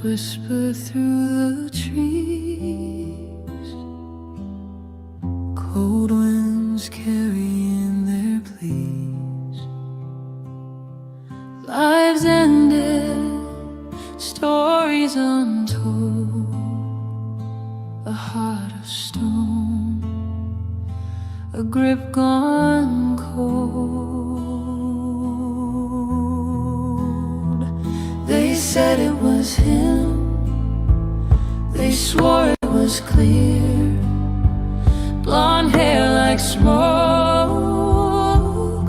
Whisper through the trees, cold winds carrying their pleas. Lives ended, stories untold, a heart of stone, a grip gone cold. They said it was him, they swore it was clear. Blonde hair like smoke,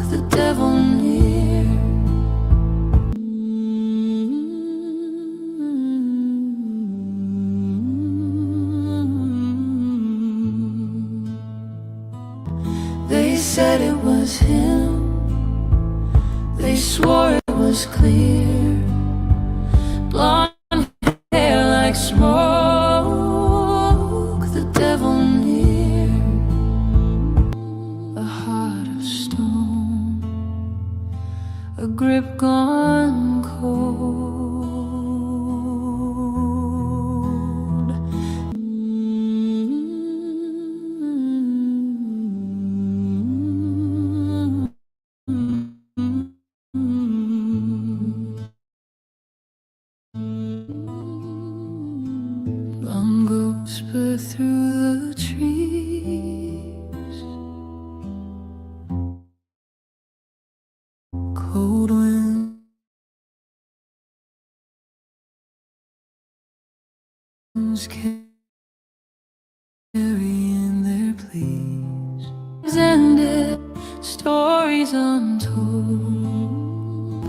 the devil near. They said it was him, they swore it was clear. Blonde hair like smoke, the devil near. A heart of stone, a grip gone cold. Whisper through the trees, cold winds carrying their pleas. Ended, stories untold.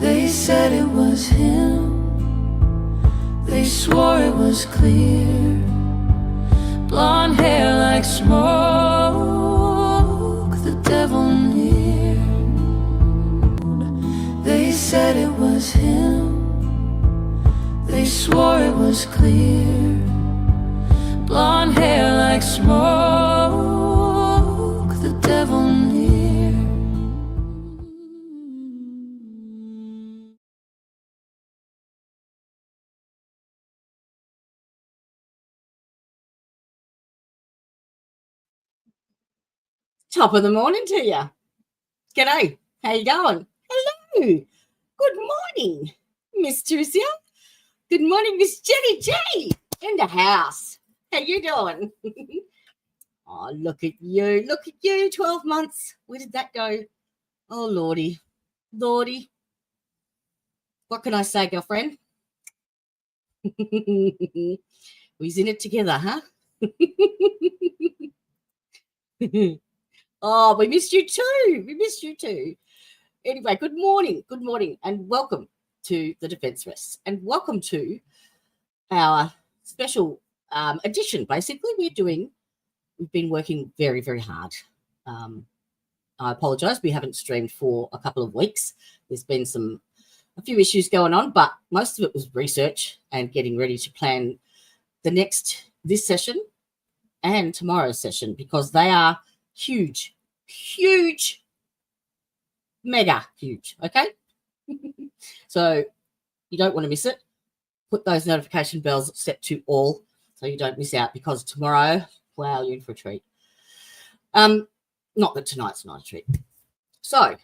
They said it was him, they swore it was clear. Blonde hair like smoke, the devil near. They said it was him, they swore it was clear. Blonde hair like smoke, the devil near. Top of the morning to you. G'day. How you going? Hello. Good morning, Miss Tricia. Good morning, Miss Jenny J. In the house. How you doing? Oh, look at you. Look at you. 12 months. Where did that go? Oh, Lordy. Lordy. What can I say, girlfriend? We're in it together, huh? Oh, we missed you too. We missed you too. Anyway, good morning, and welcome to the Defence Rests, and welcome to our special edition. Basically, we've been working very, very hard. I apologise, we haven't streamed for a couple of weeks. There's been a few issues going on, but most of it was research and getting ready to plan this session and tomorrow's session, because they are huge, mega huge, okay? So you don't want to miss it. Put those notification bells set to all so you don't miss out, because tomorrow, wow, you're in for a treat. Not that tonight's not a treat. So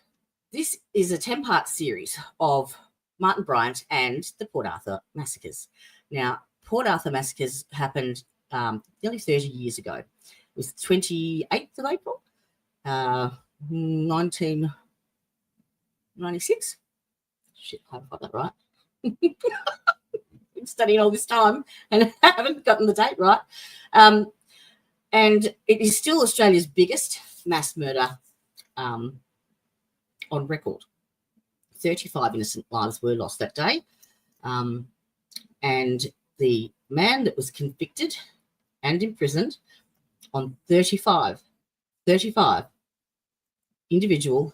this is a 10-part series of Martin Bryant and the Port Arthur Massacres. Now, Port Arthur Massacres happened nearly 30 years ago. It was the 28th of April, 1996. Shit, I haven't got that right. been studying all this time and haven't gotten the date right. And it is still Australia's biggest mass murder on record. 35 innocent lives were lost that day. And the man that was convicted and imprisoned on 35 individual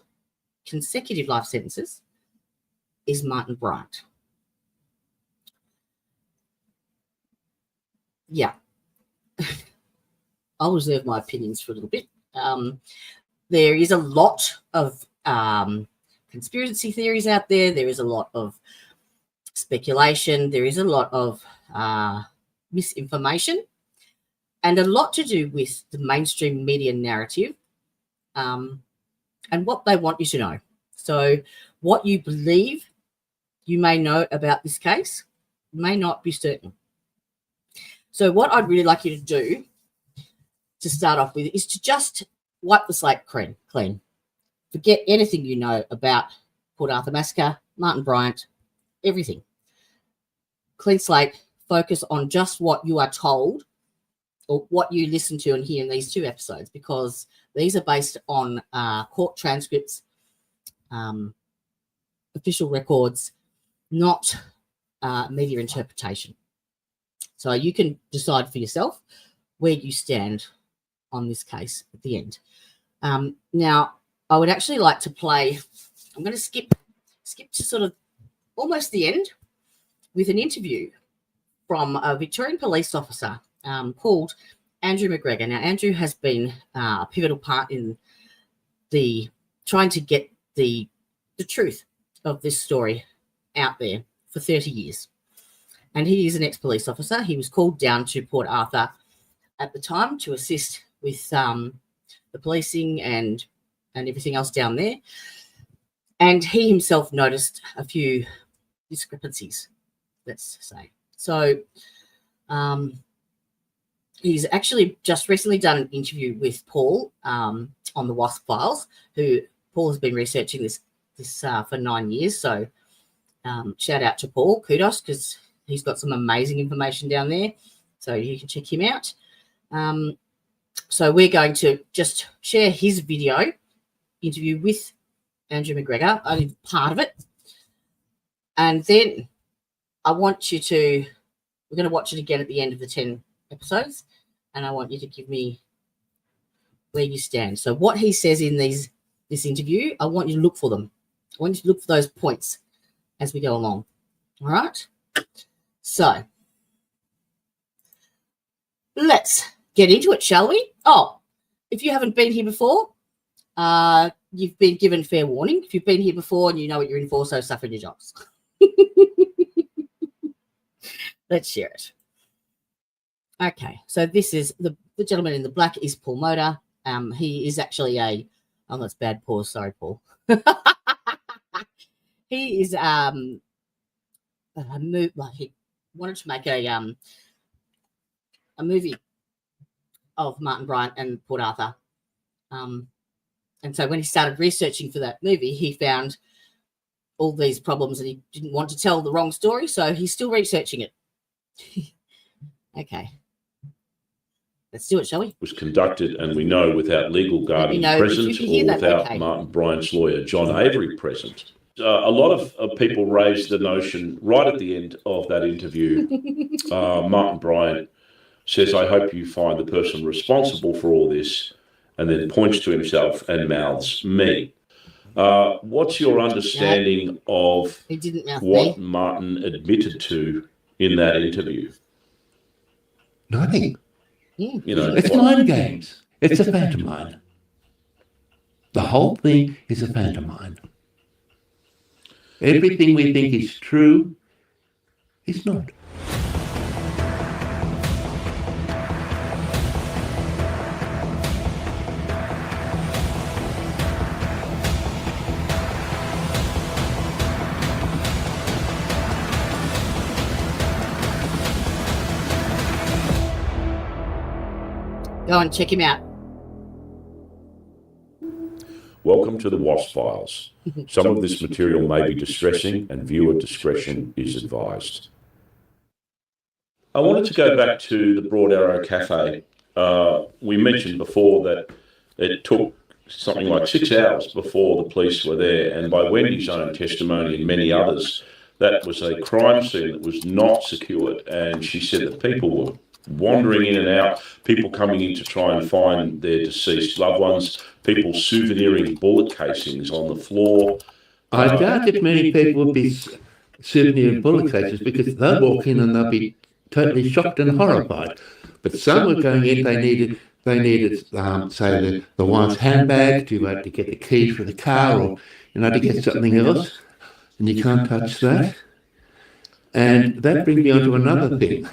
consecutive life sentences is Martin Bryant. Yeah. I'll reserve my opinions for a little bit. There is a lot of conspiracy theories out there. There is a lot of speculation. There is a lot of misinformation, and a lot to do with the mainstream media narrative and what they want you to know. So what you believe you may know about this case may not be certain. So what I'd really like you to do to start off with is to just wipe the slate clean. Forget anything you know about Port Arthur Massacre, Martin Bryant, everything. Clean slate, focus on just what you are told or what you listen to and hear in these two episodes, because these are based on court transcripts, official records, not media interpretation. So you can decide for yourself where you stand on this case at the end. Now, I would actually like to play, I'm going to skip to sort of almost the end with an interview from a Victorian police officer called Andrew McGregor. Now, Andrew has been a pivotal part in the trying to get the truth of this story out there for 30 years. And he is an ex-police officer. He was called down to Port Arthur at the time to assist with the policing and everything else down there. And he himself noticed a few discrepancies, let's say. So he's actually just recently done an interview with Paul on the WASP files, who Paul has been researching this for 9 years. So shout out to Paul, kudos, because he's got some amazing information down there. So you can check him out. So we're going to just share his video interview with Andrew McGregor, only part of it. And then we're going to watch it again at the end of the 10 episodes. And I want you to give me where you stand. So what he says in this interview, I want you to look for them. I want you to look for those points as we go along. All right? So let's get into it, shall we? Oh, if you haven't been here before, you've been given fair warning. If you've been here before and you know what you're in for, so suffer in your jobs. Let's share it. Okay, so this is the gentleman in the black is Paul Motor. He is actually that's bad pause. Sorry, Paul. He is he wanted to make a movie of Martin Bryant and Port Arthur. And so when he started researching for that movie, he found all these problems and he didn't want to tell the wrong story, so he's still researching it. Okay. Let's do it, shall we? Was conducted, and we know without legal guardian present or without Martin Bryant's lawyer, John Avery, present. A lot of people raised the notion right at the end of that interview. Martin Bryant says, "I hope you find the person responsible for all this," and then points to himself and mouths me. What's your understanding of what Martin admitted to in that interview? Nothing. You know, It's mind games. It's a pantomime. The whole thing is a pantomime. Everything we think is true is not. Go and check him out. welcome to the WASP Files. Some of this material may be distressing and viewer discretion is advised. I wanted to go back to the Broad Arrow Cafe. We mentioned before that it took something like 6 hours before the police were there, and by Wendy's own testimony and many others, that was a crime scene that was not secured, and she said that people were wandering in and out, people coming in to try and find their deceased loved ones, people souveniring bullet casings on the floor. I doubt if many people would be souveniring bullet casings, because they'll walk in and they'll be totally shocked and horrified. But some were going in, they needed say the wife's handbag to get the keys for the car, or to get something else, and you can't touch that. And that brings me on to another thing.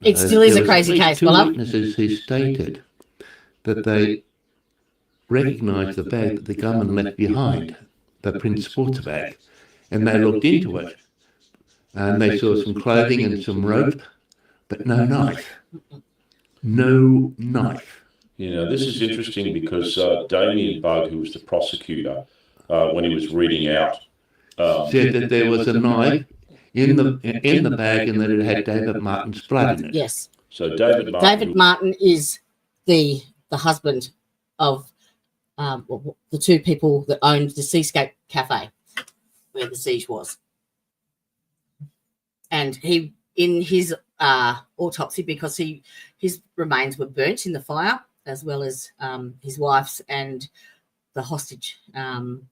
It still is a crazy case, two Bob. witnesses who stated that they recognised the bag that the gunman left behind, the Prince sports bag, and they looked into it, and they saw some clothing and some rope, but no knife. No knife. This is interesting because Damien Bugg, who was the prosecutor, when he was reading out, said that there was a knife in the bag and that it had David Martin's blood in it. Yes. So David Martin is the husband of the two people that owned the Seascape Cafe where the siege was. And he, in his autopsy, because his remains were burnt in the fire, as well as his wife's and the hostage. And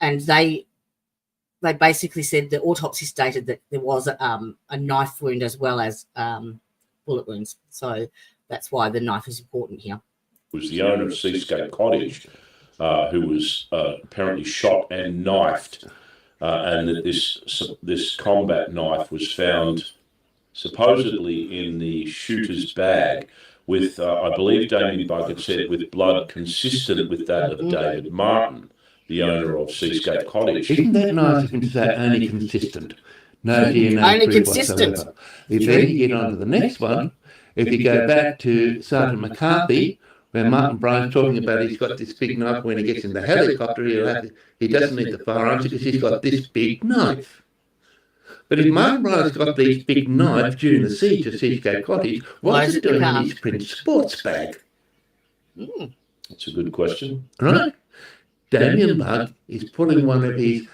they basically said the autopsy stated that there was a knife wound as well as bullet wounds. So that's why the knife is important here. Was the owner of Seascape Cottage, who was apparently shot and knifed, and that this combat knife was found supposedly in the shooter's bag with, I believe Damien Bugg had said, with blood consistent with that of David Martin, the owner of Seascape Cottage. Isn't that nice of him to say only consistent? No DNA only proof consistent. whatsoever. If then you get on to the next one, if you go back to Sergeant McCarthy, where Martin Bryant's talking about he's got this big knife, when he gets in the helicopter, he doesn't need the firearms because he's got this big knife. But if Martin Bryant's got this big knife during the siege of Seascape Cottage, what's it doing in his Prince sports bag? That's a good question. Right? Damien Bugg is pulling one of his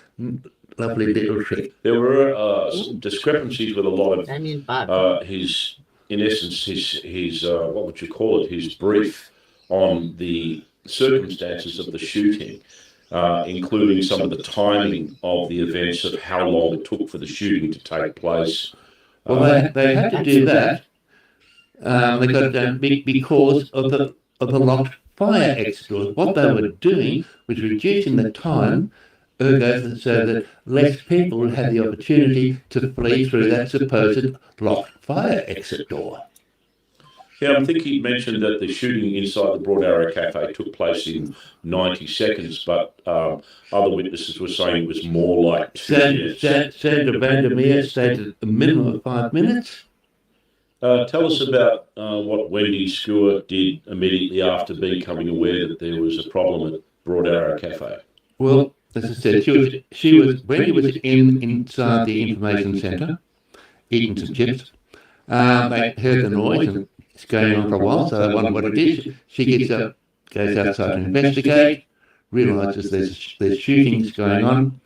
lovely little tricks. There were some discrepancies with a lot of Damien Bugg. his what would you call it? His brief on the circumstances of the shooting, including some of the timing of the events of how long it took for the shooting to take place. Well, they had to do that. They got it done because of the locked fire exit doors. What they were doing was reducing the time, ergo, so that less people had the opportunity to flee through that supposed locked fire exit door. Yeah, I think he mentioned that the shooting inside the Broad Arrow Cafe took place in 90 seconds, but other witnesses were saying it was more like 2 minutes. Sandra Vandermeer stated a minimum of 5 minutes. Tell us about what Wendy Skua did immediately after becoming aware that there was a problem at Broad Arrow Cafe. Well, as I said, Wendy was inside the information centre, eating some chips. They heard the noise, and it's going on for a while, so they wondered what it is. She gets up, goes outside to investigate, realises there's shootings going on,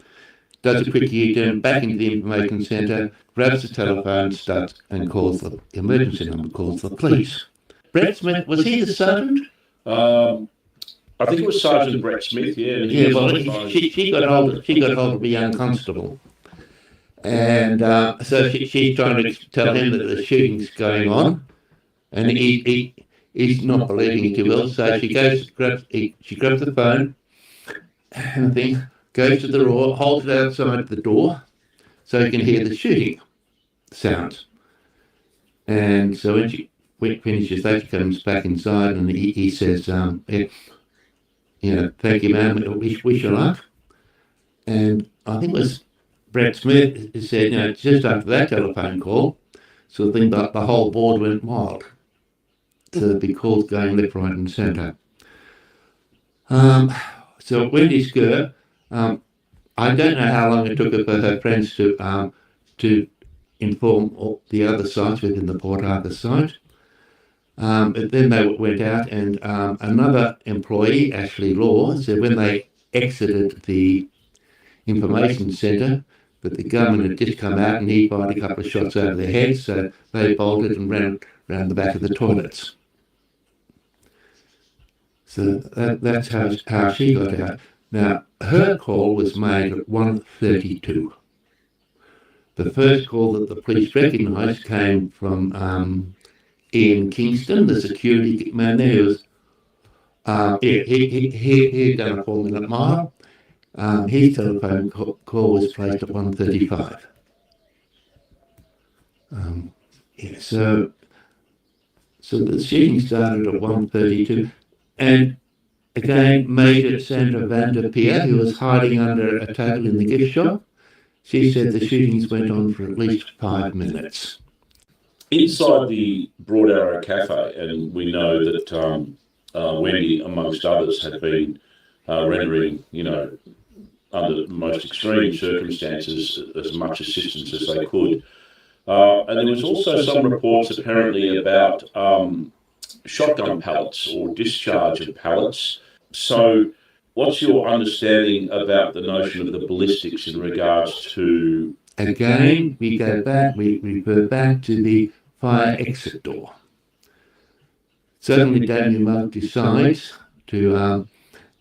does a quick U-turn back into the information centre, grabs the telephone, starts and calls the emergency number, calls the police. Brett Smith, was he the sergeant? I think it was Sergeant Brett Smith, yeah. Yeah, well, she got hold of a young constable. And so she's trying to tell him that the shooting's going on, and he's not believing it too well. So she grabs the phone, and thing goes to the door, holds it outside the door, so he can hear the shooting sounds. And so when she finishes that, she comes back inside, and he says, "Thank you, ma'am. Wish you luck." And I think it was Brett Smith who said, just after that telephone call, so I think that the whole board went wild. So there'd be calls going left, right, and centre. So Wendy Skua, I don't know how long it took her for her friends to inform all the other sites within the Port Arthur site. But then they went out, and another employee, Ashley Law, said when they exited the information centre that the gunman had just come out and he fired a couple of shots over their heads, so they bolted and ran around the back of the toilets. So that's how she got out. Now, her call was made at 1:32. The first call that the police recognised came from Ian Kingston, the security man there. He was, he'd done a 4-minute mile. His telephone call was placed at 1:35. So the shooting started at 1:32, and again, Major Sandra van der Peer, who was hiding under a table in the gift shop, she said the shootings went on for at least 5 minutes. Inside the Broad Arrow Cafe, and we know that Wendy, amongst others, had been rendering, under the most extreme circumstances, as much assistance as they could. And there was also some reports apparently about shotgun pellets or discharge of pellets. So what's your understanding about the notion of the ballistics in regards to... Again, we refer back to the fire exit door. Certainly Daniel Monk decides to,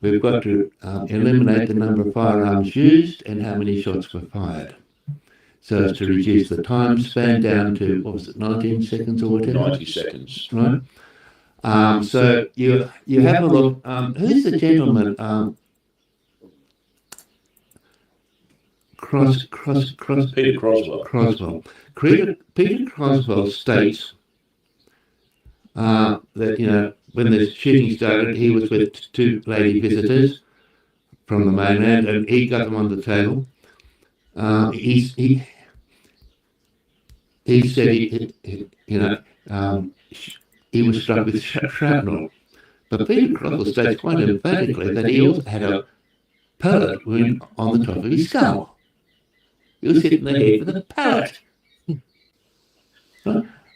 we've got to eliminate the number of firearms used and how many shots were fired, so as to reduce the time span down to, 19 seconds or whatever? 90 seconds. Right. So you have a look. Who's the gentleman? Peter Croswell. Peter Croswell states that, when the shooting started, he was with 2 lady visitors from the mainland, and he got them on the table. He said he was struck with shrapnel. But Peter Croswell states quite emphatically that he also had a pellet wound on the top of his skull. He was hit in the head with a pellet.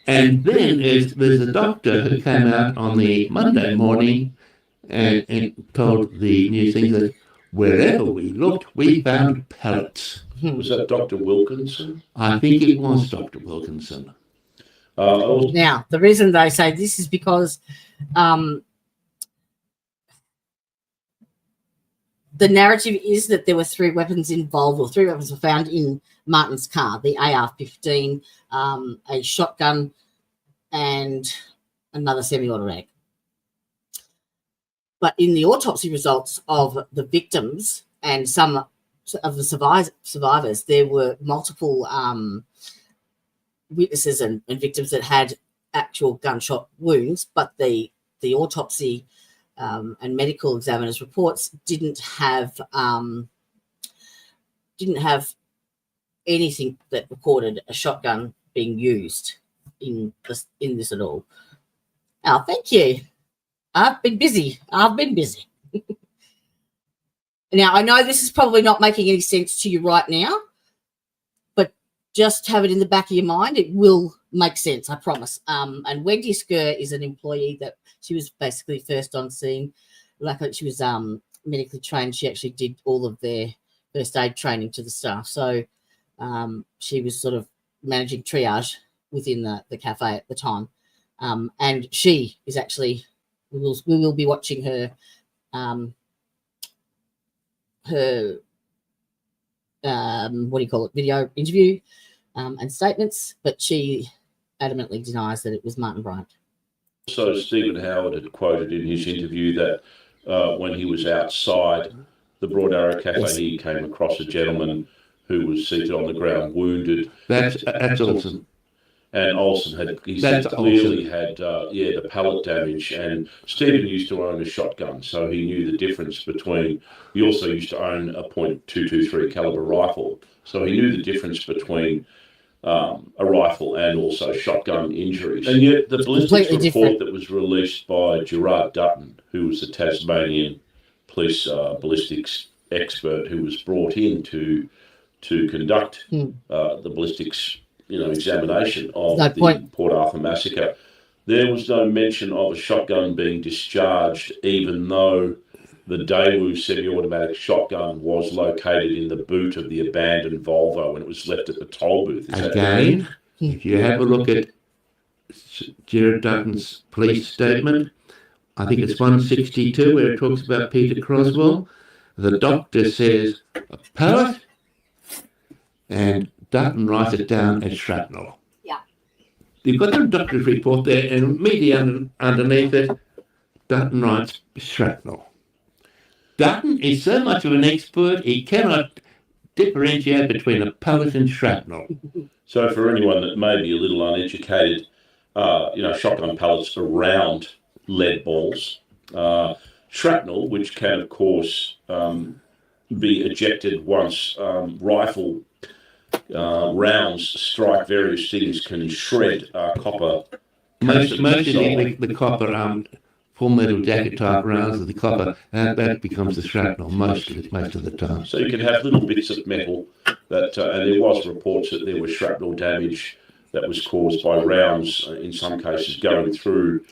And then there's a doctor who came out on the Monday morning and told the news thing that wherever we looked, we found pellets. Was that Dr. Wilkinson? I think it was Dr. Wilkinson. Now, the reason they say this is because the narrative is that there were 3 weapons involved, or 3 weapons were found in Martin's car: the AR-15, a shotgun, and another semi-automatic. But in the autopsy results of the victims and some of the survivors, there were multiple witnesses and victims that had actual gunshot wounds, but the autopsy and medical examiners' reports didn't have anything that recorded a shotgun being used in this at all. Oh, thank you. I've been busy. Now, I know this is probably not making any sense to you right now, but just have it in the back of your mind. It will make sense, I promise. And Wendy Skur is an employee that she was basically first on scene. Like, she was medically trained. She actually did all of their first aid training to the staff. So she was sort of managing triage within the cafe at the time. And she is actually, we will be watching her video interview and statements, but she adamantly denies that it was Martin Bryant. So Stephen Howard had quoted in his interview that when he was outside the Broad Arrow Cafe, he came across a gentleman who was seated on the ground, wounded. That's Olsen. And Olsen had clearly had the pellet damage. And Stephen used to own a shotgun, so he knew the difference between. He also used to own a .223 caliber rifle, so he knew the difference between a rifle and also shotgun injuries. And yet the ballistics report that was released by Gerard Dutton, who was the Tasmanian police ballistics expert who was brought in to conduct the ballistics examination of the Port Arthur massacre, there was no mention of a shotgun being discharged, even though the Daewoo semi-automatic shotgun was located in the boot of the abandoned Volvo when it was left at the toll booth. Again, if you have a look at Gerard Dutton's police statement, I think it's 162 where it talks about Peter Croswell, the doctor says a pellet, and Dutton writes it down as shrapnel. Yeah. You've got the doctor's report there, and immediately underneath it, Dutton writes shrapnel. Dutton is so much of an expert, he cannot differentiate between a pellet and shrapnel. So for anyone that may be a little uneducated, shotgun pellets are round lead balls. Shrapnel, which can, of course, be ejected once rifle rounds strike various things, can shred copper. Mostly the copper full metal jacket type rounds of the copper, that becomes the shrapnel most of the time. So you can have little bits of metal that, and there was reports that there was shrapnel damage that was caused by rounds, in some cases going through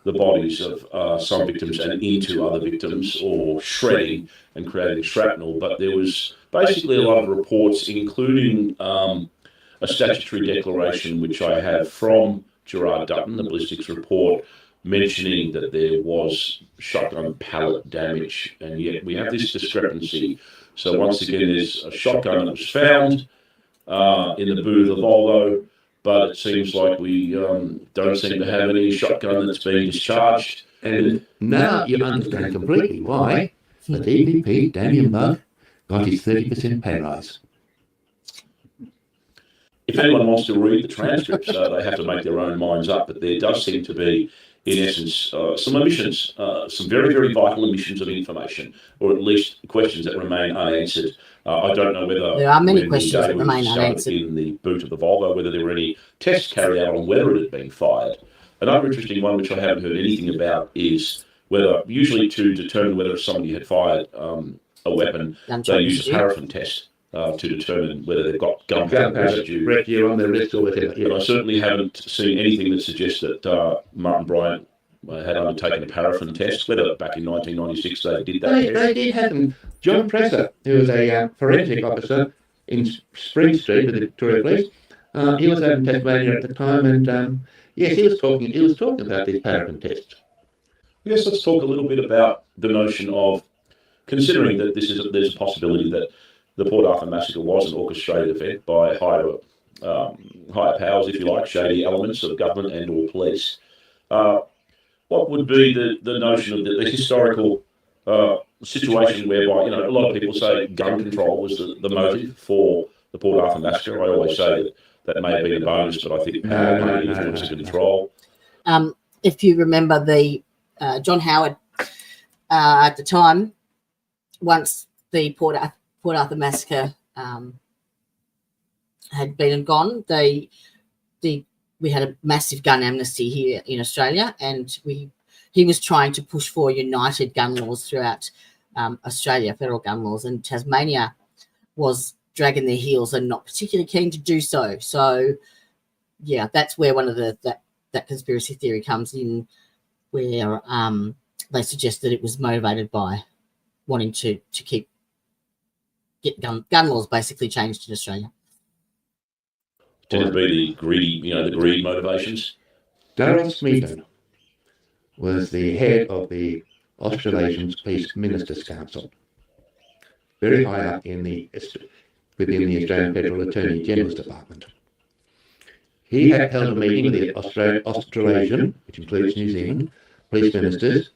the bodies of some victims and into other victims, or shredding and creating shrapnel. But there was basically a lot of reports, including a statutory declaration, which I have from Gerard Dutton, the ballistics report, mentioning that there was shotgun pellet damage, and yet we have this discrepancy. So once again, there's a shotgun that was found in the boot of the Volvo, but it seems like we don't seem to have any shotgun that's being discharged. And now you understand completely why the DPP, Damien Bug, got his 30% pay rise. If anyone wants to read the transcripts, they have to make their own minds up, but there does seem to be, in essence, some omissions, some very, very vital omissions of information, or at least questions that remain unanswered. I don't know whether there are many questions that remain unanswered in the boot of the Volvo, whether there were any tests carried out on whether it had been fired. Another interesting one, which I haven't heard anything about, is whether, usually to determine whether somebody had fired a weapon, they use a paraffin test to determine whether they've got gunpowder residue on their wrist or whatever. But I certainly haven't seen anything that suggests that Martin Bryant had undertaken a paraffin test, whether back in 1996 they did that test. They did have them. John Presser, who was a forensic officer in Spring Street with the Victoria Police, he was over in Tasmania at the time, and yes, he was talking about these paraffin tests. Yes, let's talk a little bit about the notion of considering that there's a possibility that the Port Arthur massacre was an orchestrated event by higher powers, if you like, shady elements of government and or police. What would be the notion of the historical situation whereby, a lot of people say gun control was the motive for the Port Arthur massacre? I always say that may have been a bonus, but I think power may influence control. If you remember the John Howard at the time, once the Port Arthur massacre had been and gone, we had a massive gun amnesty here in Australia, and he was trying to push for united gun laws throughout Australia, federal gun laws, and Tasmania was dragging their heels and not particularly keen to do so. So, yeah, that's where one of that conspiracy theory comes in, where they suggest that it was motivated by wanting to get gun laws basically changed in Australia. Tend to be the greed motivations. Darrell Smeaton was the head of the Australasian Peace Ministers Council, very high up within the Australian Federal Attorney General's Department. He had held a meeting with the Australasian, which includes New Zealand, police ministers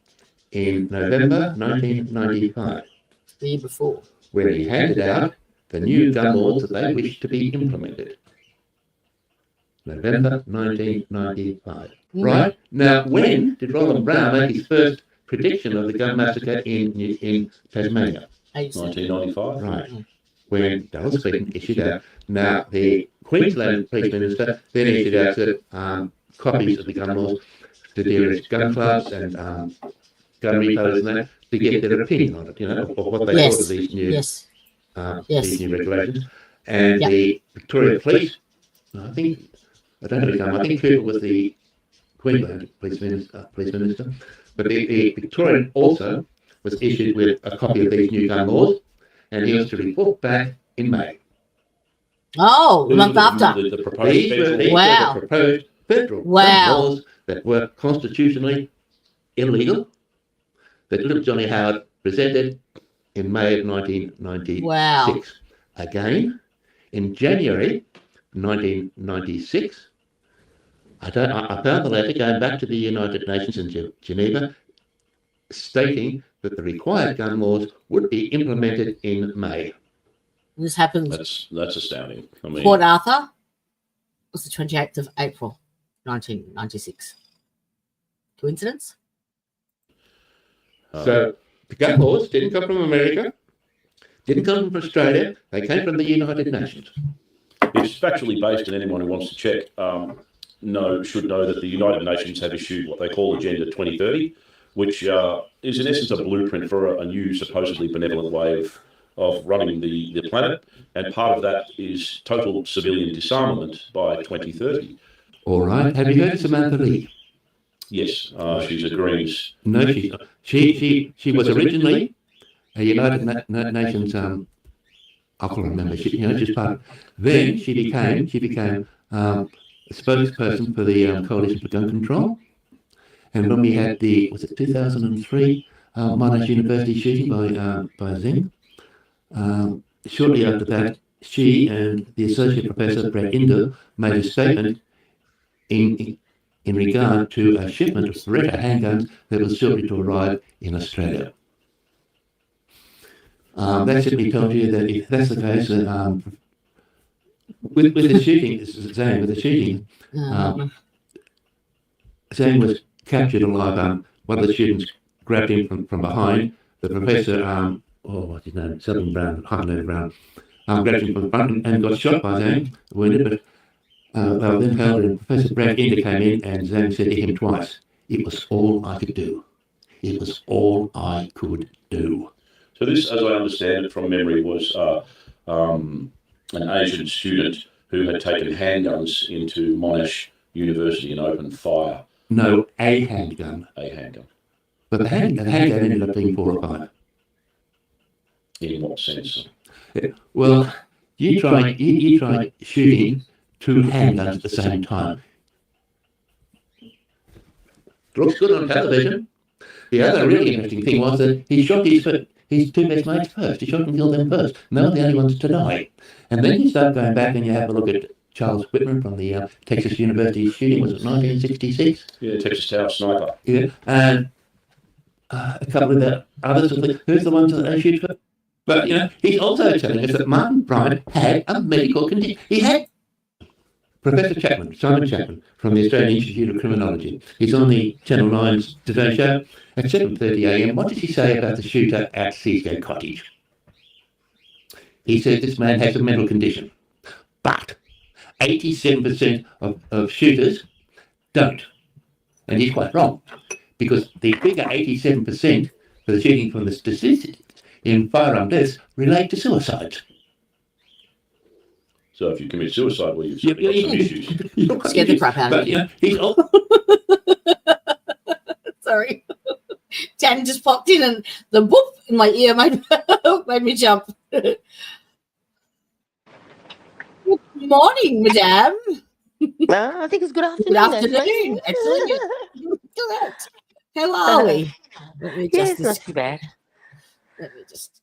in November 1995. The year before. Where he handed out the new gun laws that they wished to be implemented. November 1995. Right? Now, when did Roland Brown make his first prediction of the gun massacre in Tasmania? 1995. Right. When Darrell Smeaton issued out. Now, the Queensland Police Minister then issued out copies of the gun laws to various gun clubs and gun retailers and that, to get their opinion on it, of what they thought of these new regulations. And the Victoria Police I don't know his name. I think Cooper was the Queensland police minister. But the Victorian also was issued with a copy of these new gun laws, and he was to report back in May. Oh, a month after. The proposed These were the proposed federal gun laws that were constitutionally illegal, that little Johnny Howard presented in May of 1996. Wow. Again, in January 1996, I found the letter going back to the United Nations in Geneva, stating that the required gun laws would be implemented in May. This happens. That's astounding. I mean, Port Arthur was the 28th of April, 1996. Coincidence? So the gun laws didn't come from America, didn't come from Australia. They came from the United Nations. It's factually based, and anyone who wants to check should know that the United Nations have issued what they call Agenda 2030, which is in essence a blueprint for a new supposedly benevolent way of running the planet, and part of that is total civilian disarmament by 2030. All right. Have you heard of Samantha Lee? Yes, she's a Greens. No, she's not. She was originally a United Nations. I can't remember. Just part. Then she became a spokesperson for the Coalition for Gun Control. And when we had the 2003 Monash University shooting by Zing, shortly after that, she and the Associate Professor Brett Inder made a statement in regard to a shipment of Beretta handguns that was shortly to arrive in Australia. That simply tells you that if that's the case, with the shooting, Zane was captured alive. One of the students grabbed him from behind. The professor, what's his name? Southern Brown, Huckleberry Brown, grabbed him from front and got shot by Zane, wounded, but they were then held, and Professor Brad Inder came in, and Zane said to him twice, "It was all I could do. It was all I could do." So this, as I understand it from memory, was an Asian student who had taken handguns into Monash University and opened fire. No, a handgun. A handgun. But the handgun ended up being 4 or 5. In what sense? Well, you try shooting 2 handguns at the same time. Looks good on television. The other really interesting thing was that he shot his 2 best mates first. He shot and killed them first. And they were the only ones to die. And then you start going back and you have a look at Charles Whitman from the Texas University shooting. Was it 1966? Yeah, Texas Tower sniper. Yeah, and a couple of the others. Who's the ones that they shoot for? But, he's also telling us that Martin Bryant had a medical condition. He had Professor Chapman, Simon Chapman, from the Australian Institute of Criminology. He's on the Channel 9's Today Show at 7:30 a.m. What does he say about the shooter at Seascape Cottage? He says this man has a mental condition, but 87% of shooters don't. And he's quite wrong, because the figure 87% for the shooting from the statistics in firearm deaths relate to suicides. So if you commit suicide, well, you've got some issues. Scared the crap out of me. He's Sorry. Jan just popped in and the whoop in my ear made me jump. Good morning, madame. I think it's good afternoon. Good afternoon. Excellent. Correct. How are we? Let me Yes, not too bad. Let me just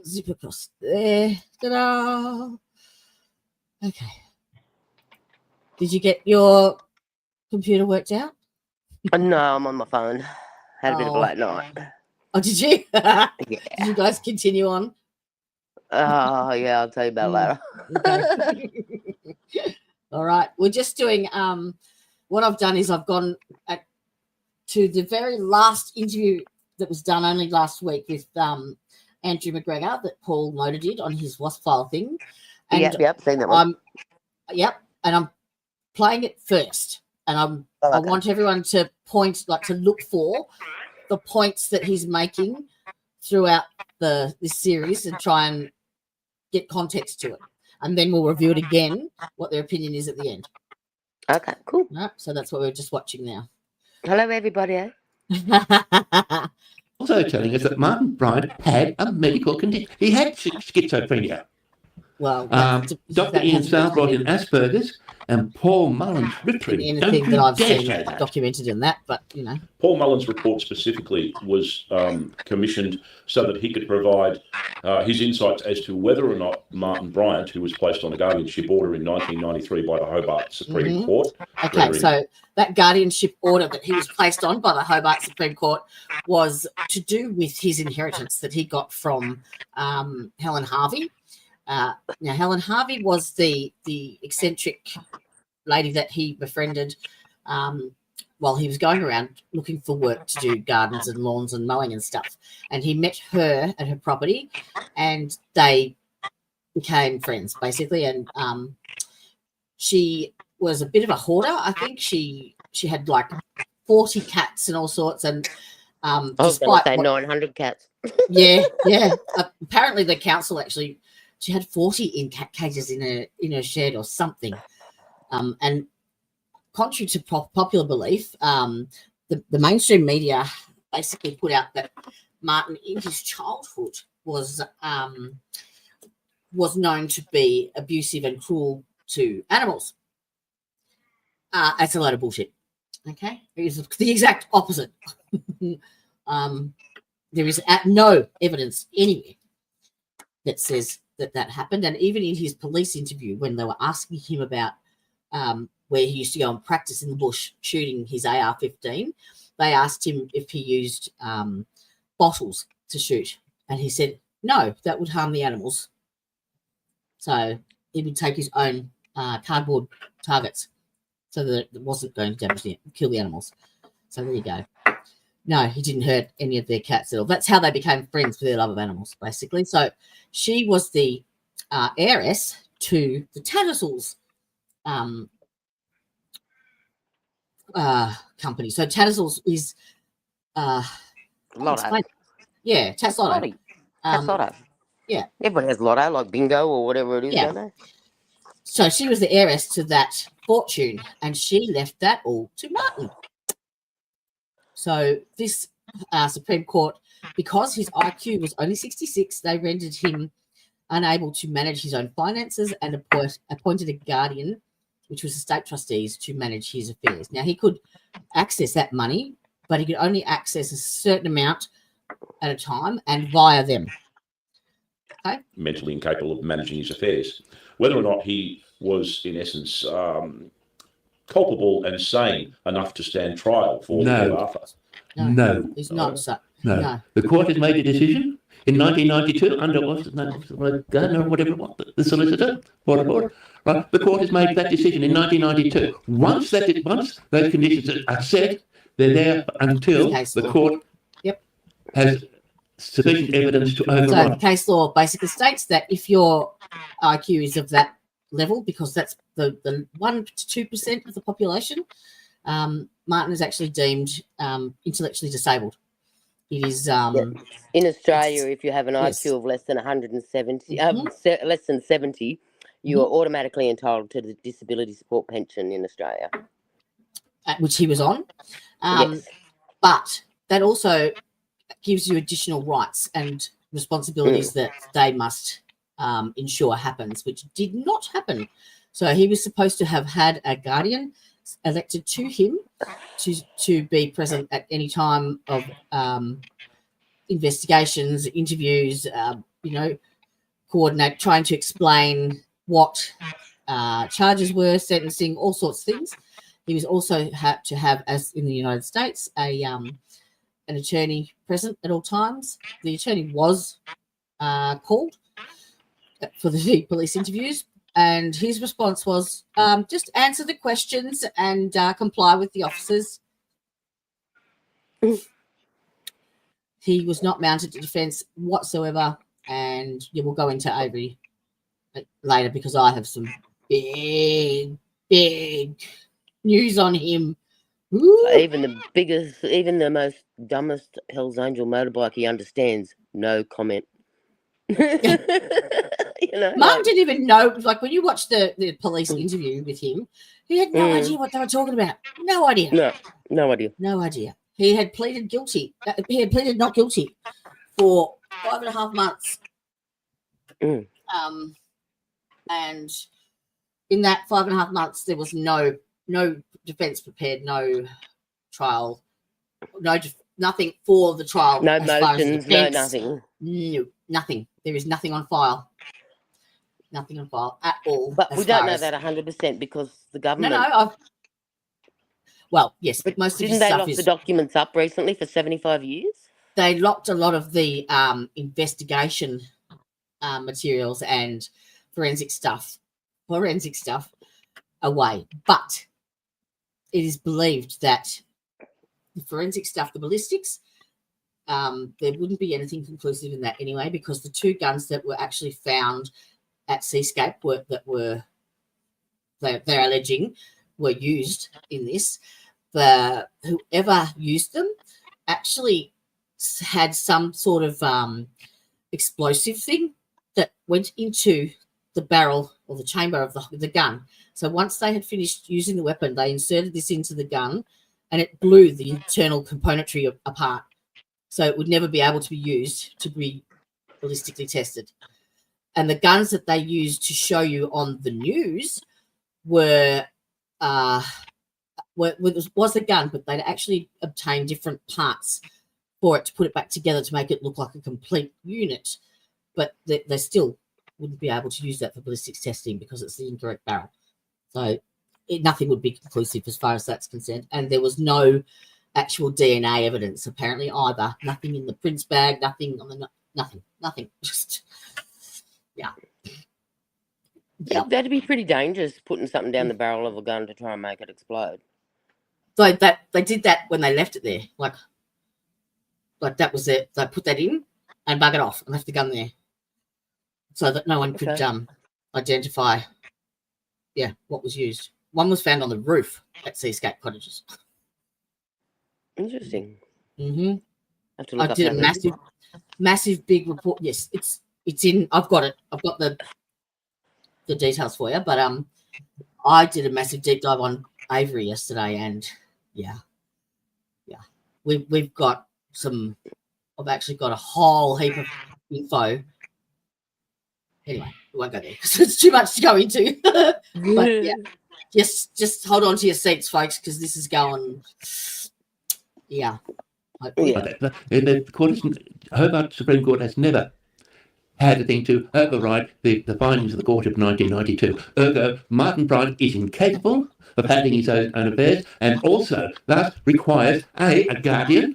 zip across there. Ta-da. Okay. Did you get your computer worked out? No, I'm on my phone. Had a bit of a late night. Oh, did you? Yeah. Did you guys continue on? Oh, yeah, I'll tell you about it later. Okay. All right. We're just doing, what I've done is I've gone to the very last interview that was done only last week with Andrew McGregor that Paul Motor did on his WASP file thing. And yep, seen that one. And I'm playing it first. And I want everyone to to look for the points that he's making throughout this series and try and get context to it. and then we'll review it again, what their opinion is at the end. Okay, cool. Right, so that's what we're just watching now. Hello, everybody. Eh? Also telling us that Martin Bryant had a medical condition. He had schizophrenia. Well, Dr. Ian Sale brought in Asperger's, and Paul Mullen's ripping. Anything that I've seen documented in that, but you know. Paul Mullen's report specifically was commissioned so that he could provide his insights as to whether or not Martin Bryant, who was placed on a guardianship order in 1993 by the Hobart Supreme Court. Okay, so that guardianship order that he was placed on by the Hobart Supreme Court was to do with his inheritance that he got from Helen Harvey. Now, Helen Harvey was the eccentric lady that he befriended while he was going around looking for work to do gardens and lawns and mowing and stuff. And he met her at her property, and they became friends, basically. And she was a bit of a hoarder, I think. She had like 40 cats and all sorts. And I was going to say 900 cats. Yeah. Apparently, the council actually. She had 40 in cat cages in her shed or something. And contrary to popular belief, the mainstream media basically put out that Martin in his childhood was known to be abusive and cruel to animals. That's a load of bullshit. Okay? It is the exact opposite. There is no evidence anywhere that says that happened. And even in his police interview, when they were asking him about where he used to go and practice in the bush shooting his AR-15, they asked him if he used bottles to shoot. And he said, no, that would harm the animals. So he would take his own cardboard targets so that it wasn't going to kill the animals. So there you go. No, he didn't hurt any of their cats at all. That's how they became friends for their love of animals, basically. So she was the heiress to the Tattersalls company. So Tattersalls is Lotto. Yeah, Tatslotto. Lotto. Yeah. Everybody has Lotto, like bingo or whatever it is, don't they? So she was the heiress to that fortune, and she left that all to Martin. So this Supreme Court, because his IQ was only 66, they rendered him unable to manage his own finances and appointed a guardian, which was the state trustees, to manage his affairs. Now, he could access that money, but he could only access a certain amount at a time and via them. Okay? Mentally incapable of managing his affairs. Whether or not he was, in essence, culpable and sane enough to stand trial for Port Arthur. No. He's not. No. The court has made a decision in 1992 under Gardner or whatever it was, the solicitor, right? The court has made that decision in 1992. Once those conditions are set, they're there until the court has sufficient evidence to override. So the case law basically states that if your IQ is of that level, because that's the 1 to 2% of the population, Martin is actually deemed intellectually disabled. It is in Australia, if you have an IQ of less than 170, less than 70, you are automatically entitled to the disability support pension in Australia, which he was on. Yes. But that also gives you additional rights and responsibilities that they must ensure happens, which did not happen. So he was supposed to have had a guardian elected to him to be present at any time of investigations, interviews, coordinate, trying to explain what charges were, sentencing, all sorts of things. He was also had to have, as in the United States, an attorney present at all times. The attorney was called for the police interviews, and his response was just answer the questions and comply with the officers. He was not mounted to defence whatsoever, and we'll go into Avery later because I have some big news on him. Ooh. Even the most dumbest Hell's Angel motorbike, he understands. No comment. Martin didn't even know. Like when you watch the police interview with him, he had no idea what they were talking about. No idea. No idea. No idea. He had pleaded guilty. He had pleaded not guilty for 5.5 months. And in that 5.5 months, there was no defence prepared, no trial, nothing for the trial. No motions, no nothing. No, nothing. There is nothing on file. Nothing on file at all. But we don't know that 100% because the government. Well, yes, but most of didn't they lock the documents up recently for 75 years? They locked a lot of the investigation materials and forensic stuff away. But it is believed that the forensic stuff, the ballistics, there wouldn't be anything conclusive in that anyway, because the 2 guns that were actually found at Seascape they're alleging were used in this. Whoever used them actually had some sort of explosive thing that went into the barrel or the chamber of the gun. So once they had finished using the weapon, they inserted this into the gun and it blew the internal componentry apart. So it would never be able to be used to be ballistically tested. And the guns that they used to show you on the news was the gun, but they'd actually obtained different parts for it to put it back together to make it look like a complete unit. But they still wouldn't be able to use that for ballistics testing because it's the incorrect barrel. So nothing would be conclusive as far as that's concerned. And there was no actual DNA evidence apparently either. Nothing in the prints bag, nothing on the nothing. Just That'd be pretty dangerous, putting something down the barrel of a gun to try and make it explode. So that they did that when they left it there. Like that was it. They put that in and bug it off and left the gun there, so that no one could identify what was used. One was found on the roof at Seascape Cottages. Interesting. Mm-hmm. I did a massive big report. Yes, it's in. I've got it. I've got the details for you. But I did a massive deep dive on Avery yesterday, and we've got some. I've actually got a whole heap of info. Anyway, we won't go there because it's too much to go into. But just hold on to your seats, folks, because this is going. Yeah. The Hobart Supreme Court has never had a thing to override the findings of the court of 1992. Ergo, Martin Bryant is incapable of handling his own affairs, and also thus requires a guardian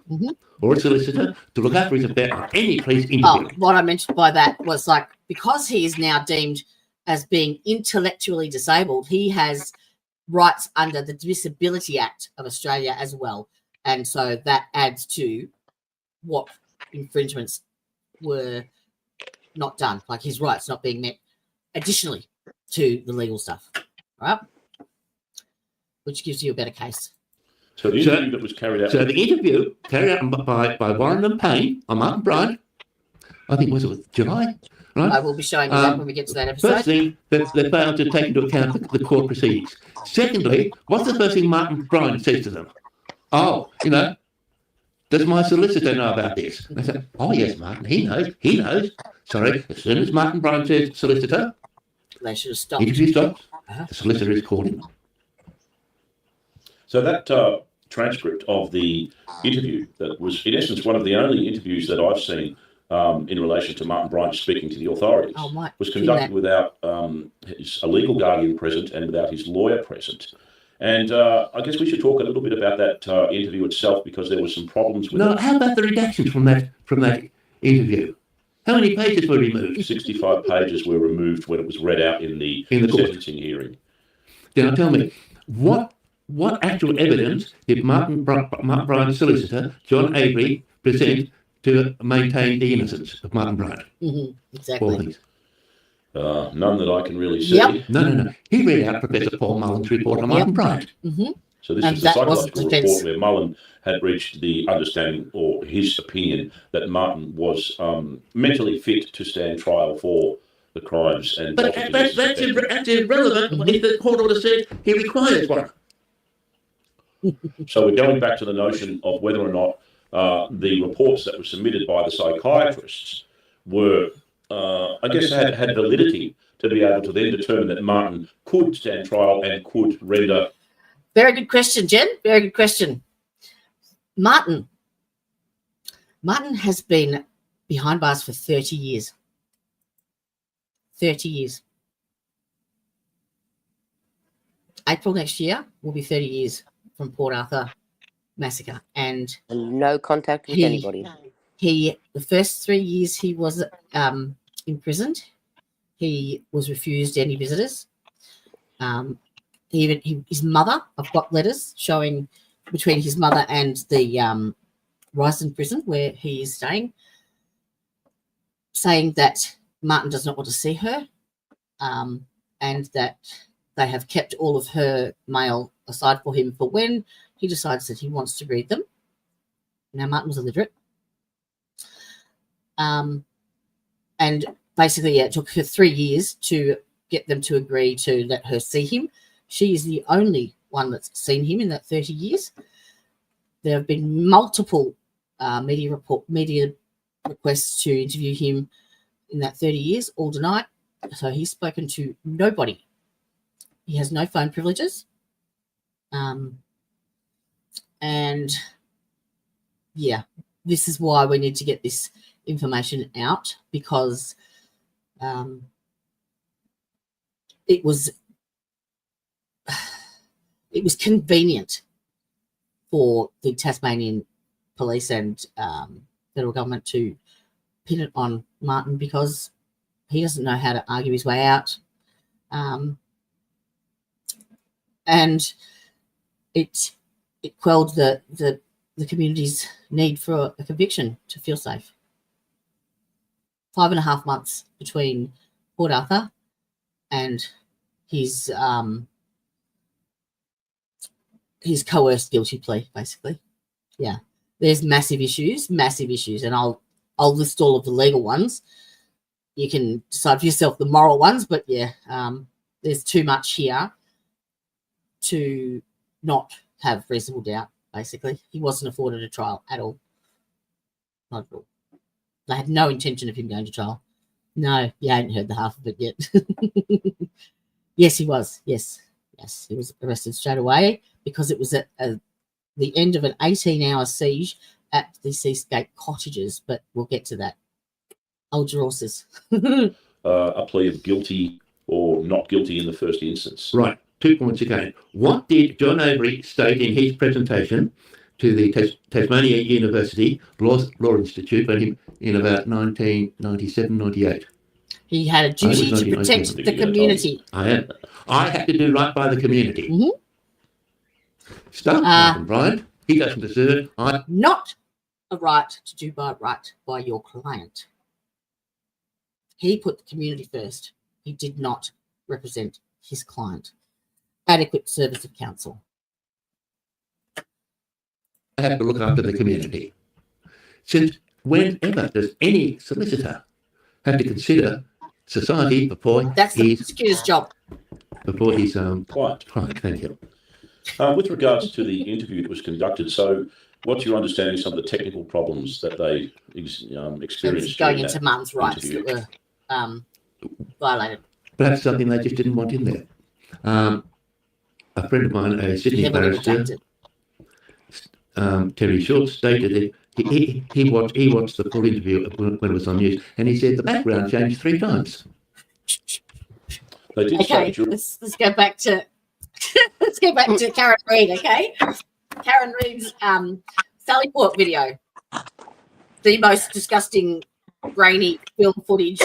or a solicitor to look after his affairs at any police interview. What I mentioned by that was because he is now deemed as being intellectually disabled, he has rights under the Disability Act of Australia as well. And so that adds to what infringements were not done, like his rights not being met additionally to the legal stuff, right? Which gives you a better case. So the interview that was carried out. So the interview carried out by Warren and Payne on Martin Bryant, I think was July? Right? I will be showing you that when we get to that episode. Firstly, they failed to take into account the court proceedings. Secondly, what's the first thing Martin Bryant says to them? Does my solicitor know about this? I said, yes, Martin, he knows. Sorry, as soon as Martin Bryant says solicitor, they should have stopped. Interview stops. The solicitor is called in. So that transcript of the interview, that was in essence one of the only interviews that I've seen in relation to Martin Bryant speaking to the authorities, was conducted without a legal guardian present and without his lawyer present. And I guess we should talk a little bit about that interview itself, because there were some problems with it. How about the redactions from that interview? How many pages were removed? 65 pages were removed when it was read out in the sentencing hearing. Now tell me, what actual evidence did Martin Bryant's solicitor, John Avery, present to maintain the innocence of Martin Bryant? Exactly. None that I can really see. Yep. No. He read out Professor Paul Mullen's report on Martin Bryant. So this was the psychological report where Mullen had reached the understanding, or his opinion, that Martin was mentally fit to stand trial for the crimes. And but that's irrelevant if the court order says he requires one. So we're going back to the notion of whether or not the reports that were submitted by the psychiatrists were, I guess, had validity to be able to then determine that Martin could stand trial and could render. Very good question, Jen. Very good question. Martin has been behind bars for 30 years. 30 years. April next year will be 30 years from Port Arthur massacre. And no contact with anybody. The first 3 years he was imprisoned, he was refused any visitors. His mother, I've got letters showing between his mother and the Royston prison where he is staying, saying that Martin does not want to see her, and that they have kept all of her mail aside for him for when he decides that he wants to read them. Now, Martin was illiterate. And basically, it took her 3 years to get them to agree to let her see him. She is the only one that's seen him in that 30 years. There have been multiple media requests to interview him in that 30 years, all denied. So he's spoken to nobody. He has no phone privileges. And yeah, this is why we need to get this information out, because it was convenient for the Tasmanian police and federal government to pin it on Martin because he doesn't know how to argue his way out. And it quelled the community's need for a conviction to feel safe. 5.5 months between Port Arthur and his coerced guilty plea, basically. Yeah, there's massive issues, and I'll list all of the legal ones. You can decide for yourself the moral ones, but yeah, there's too much here to not have reasonable doubt, basically. He wasn't afforded a trial at all. Not at all. They had no intention of him going to trial. No, you haven't heard the half of it yet. Yes, he was. Yes, he was arrested straight away because it was at the end of an 18-hour siege at the Seascape cottages, but we'll get to that. Old horses. A plea of guilty or not guilty in the first instance. Right. 2 points again. What did John Avery state in his presentation to the Tasmania University Law Institute in about 1997-98? He had a duty to protect the community. I had to do right by the community. Mm-hmm. Stuff, Martin Bryant. He doesn't deserve it. Not a right to do right by your client. He put the community first. He did not represent his client. Adequate service of counsel. I have to look after the community. Since whenever does any solicitor have to consider society before that's the prosecutor's job. Before his client. Thank you. With regards to the interview that was conducted, so what's your understanding of some of the technical problems that they experienced? Going into Martin's rights that were violated. Perhaps something they just didn't want in there. A friend of mine, a Sydney barrister, Terry Schultz, stated that he watched the full interview when it was on news, and he said the background changed 3 times. Okay, let's go back to Karen Reid. Okay, Karen Reid's Sally Port video, the most disgusting, grainy film footage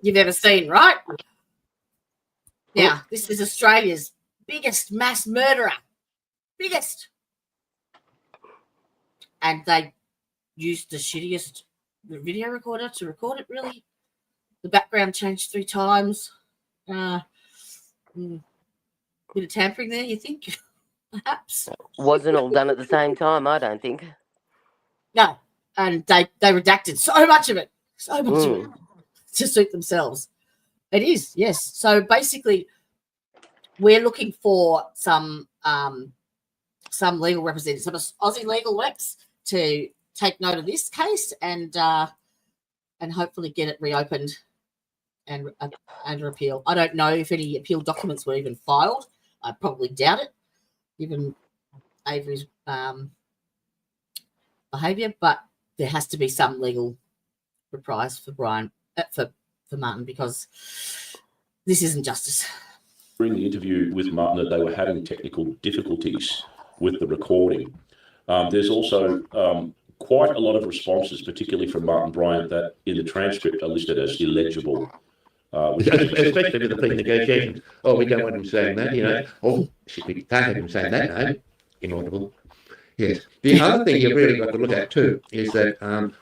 you've ever seen, right? Now, this is Australia's biggest mass murderer. Biggest. And they used the shittiest video recorder to record it, really. The background changed 3 times. Bit of tampering there, you think? Perhaps. Wasn't all done at the same time, I don't think. No. And they redacted so much of it. So much of it. to suit themselves. It is, yes. So basically, we're looking for some legal representatives, some Aussie legal reps to take note of this case and hopefully get it reopened and appeal. I don't know if any appeal documents were even filed. I probably doubt it, given Avery's behaviour, but there has to be some legal reprise for Martin, because this isn't justice. During the interview with Martin, that they were having technical difficulties with the recording. There's also quite a lot of responses, particularly from Martin Bryant, that in the transcript are listed as illegible. Especially with the plea negotiations. Oh, we don't want him saying that, you know. Oh, we can't have him saying that, no. Inaudible. Yes. The other thing you've really got to look at too is that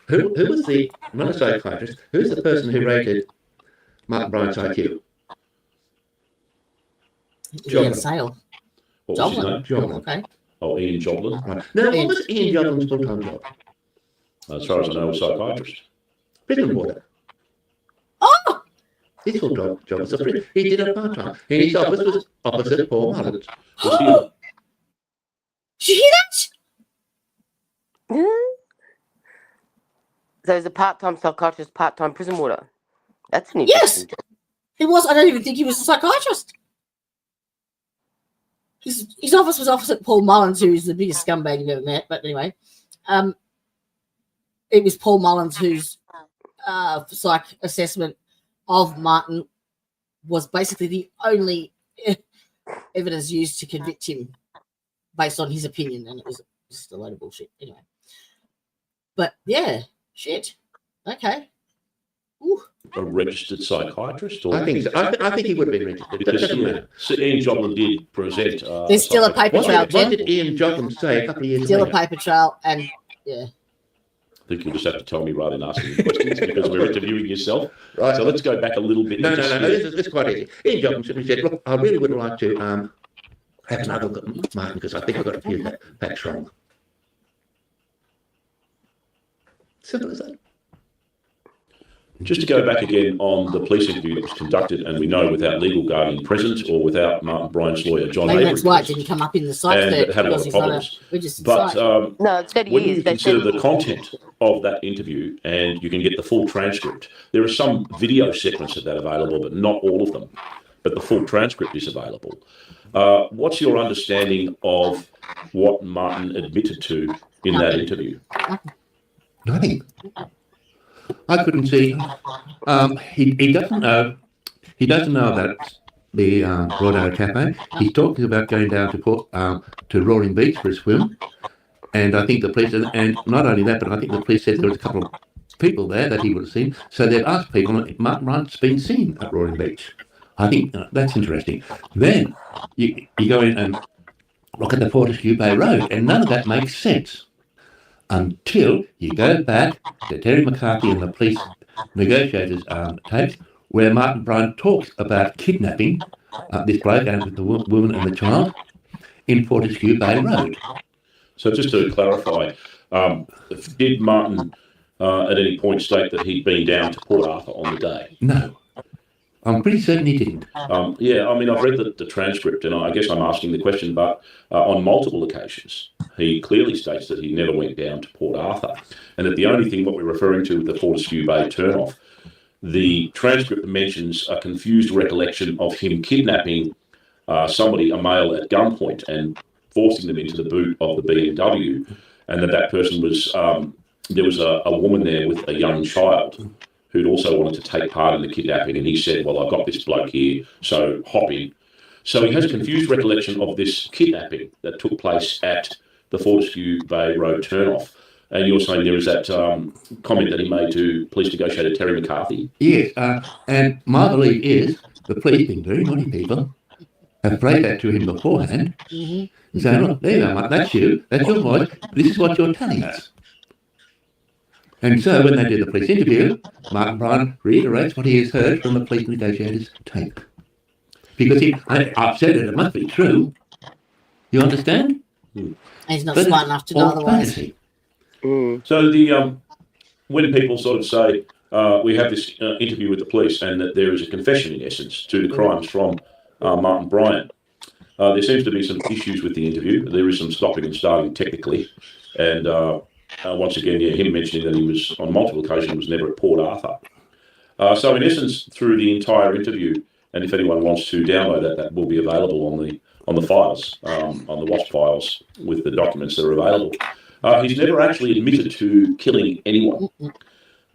who was the, not a psychiatrist, who's the person who rated Martin Bryant's IQ? Ian Sale. What was his name? Joblin. Okay. Oh, Ian Joblin. Right. Now, what was Ian Joblin's full-time job? As far as I know, a psychiatrist. Prison warden. Oh! His full-time job was a prison. He did it part-time. And his office was opposite Paul Mullen's. Did you hear that? So he's a part-time psychiatrist, part-time prison warder. That's an interesting job. He was. I don't even think he was a psychiatrist. His office was opposite Paul Mullins, who's the biggest scumbag you've ever met. But anyway, it was Paul Mullins whose psych assessment of Martin was basically the only evidence used to convict him based on his opinion, and it was just a load of bullshit. Anyway, but yeah, shit. Okay. Ooh. A registered psychiatrist? Or I think so. I think he would have been registered. Because Ian Joblin did present. There's still a paper trail, Jen. What did Ian Joblin say a couple of years Still later? a paper trail, and yeah. I think you'll just have to tell me rather than asking me questions because we're interviewing yourself. Right. So let's go back a little bit. No. This is quite easy. Ian Joblin simply said, look, I really would like to have another look at Martin because I think I've got a few facts wrong. Simple as that. Just to go back again on the police interview that was conducted, and we know without legal guardian present or without Martin Bryant's lawyer, John Maybe Avery. that's why it didn't come up in the site. And it had a lot of problems. But No, it's 30 when years. you They consider said the content of that interview, and you can get the full transcript, there are some video segments of that available, but not all of them. But the full transcript is available. What's your understanding of what Martin admitted to in that interview? Nothing. I couldn't see. He doesn't know. He doesn't know about the Broad Arrow Cafe. He's talking about going down to Roaring Beach for a swim, and I think the police, and not only that, but I think the police said there was a couple of people there that he would have seen. So they've asked people if Martin Bryant's been seen at Roaring Beach. I think that's interesting. Then you go in and look at the Fortescue Bay Road, and none of that makes sense until you go back to Terry McCarthy and the police negotiators tapes, where Martin Bryant talks about kidnapping this bloke and with the woman and the child in Fortescue Bay Road. So just to clarify, did Martin at any point state that he'd been down to Port Arthur on the day? No. I'm pretty certain he didn't. Yeah, I mean, I've read the transcript, and I guess I'm asking the question, but on multiple occasions, he clearly states that he never went down to Port Arthur, and that the only thing what we're referring to with the Fortescue Bay turnoff, the transcript mentions a confused recollection of him kidnapping somebody, a male, at gunpoint and forcing them into the boot of the BMW, and that person was, there was a woman there with a young child who'd also wanted to take part in the kidnapping, and he said, well, I've got this bloke here, so hop in. So he has a confused recollection of this kidnapping that took place at the Fortescue Bay Road turnoff. And you're saying there is that comment that he made to police negotiator Terry McCarthy? Yes, and my belief is the police, being very naughty people, have played that to him beforehand, and saying, look, there you are, Mike, that's you, that's your voice, this is what you're telling us. And so when they do the police interview, Martin Bryant reiterates what he has heard from the police negotiators' tape. Because I've said it must be true. You understand? He's not smart enough to know otherwise. So when people sort of say, we have this interview with the police, and that there is a confession, in essence, to the crimes from Martin Bryant. There seems to be some issues with the interview. There is some stopping and starting technically, and once again, him mentioning that he was on multiple occasions was never at Port Arthur. So in essence, through the entire interview, and if anyone wants to download that, that will be available on the files, on the WASP files with the documents that are available. He's never actually admitted to killing anyone.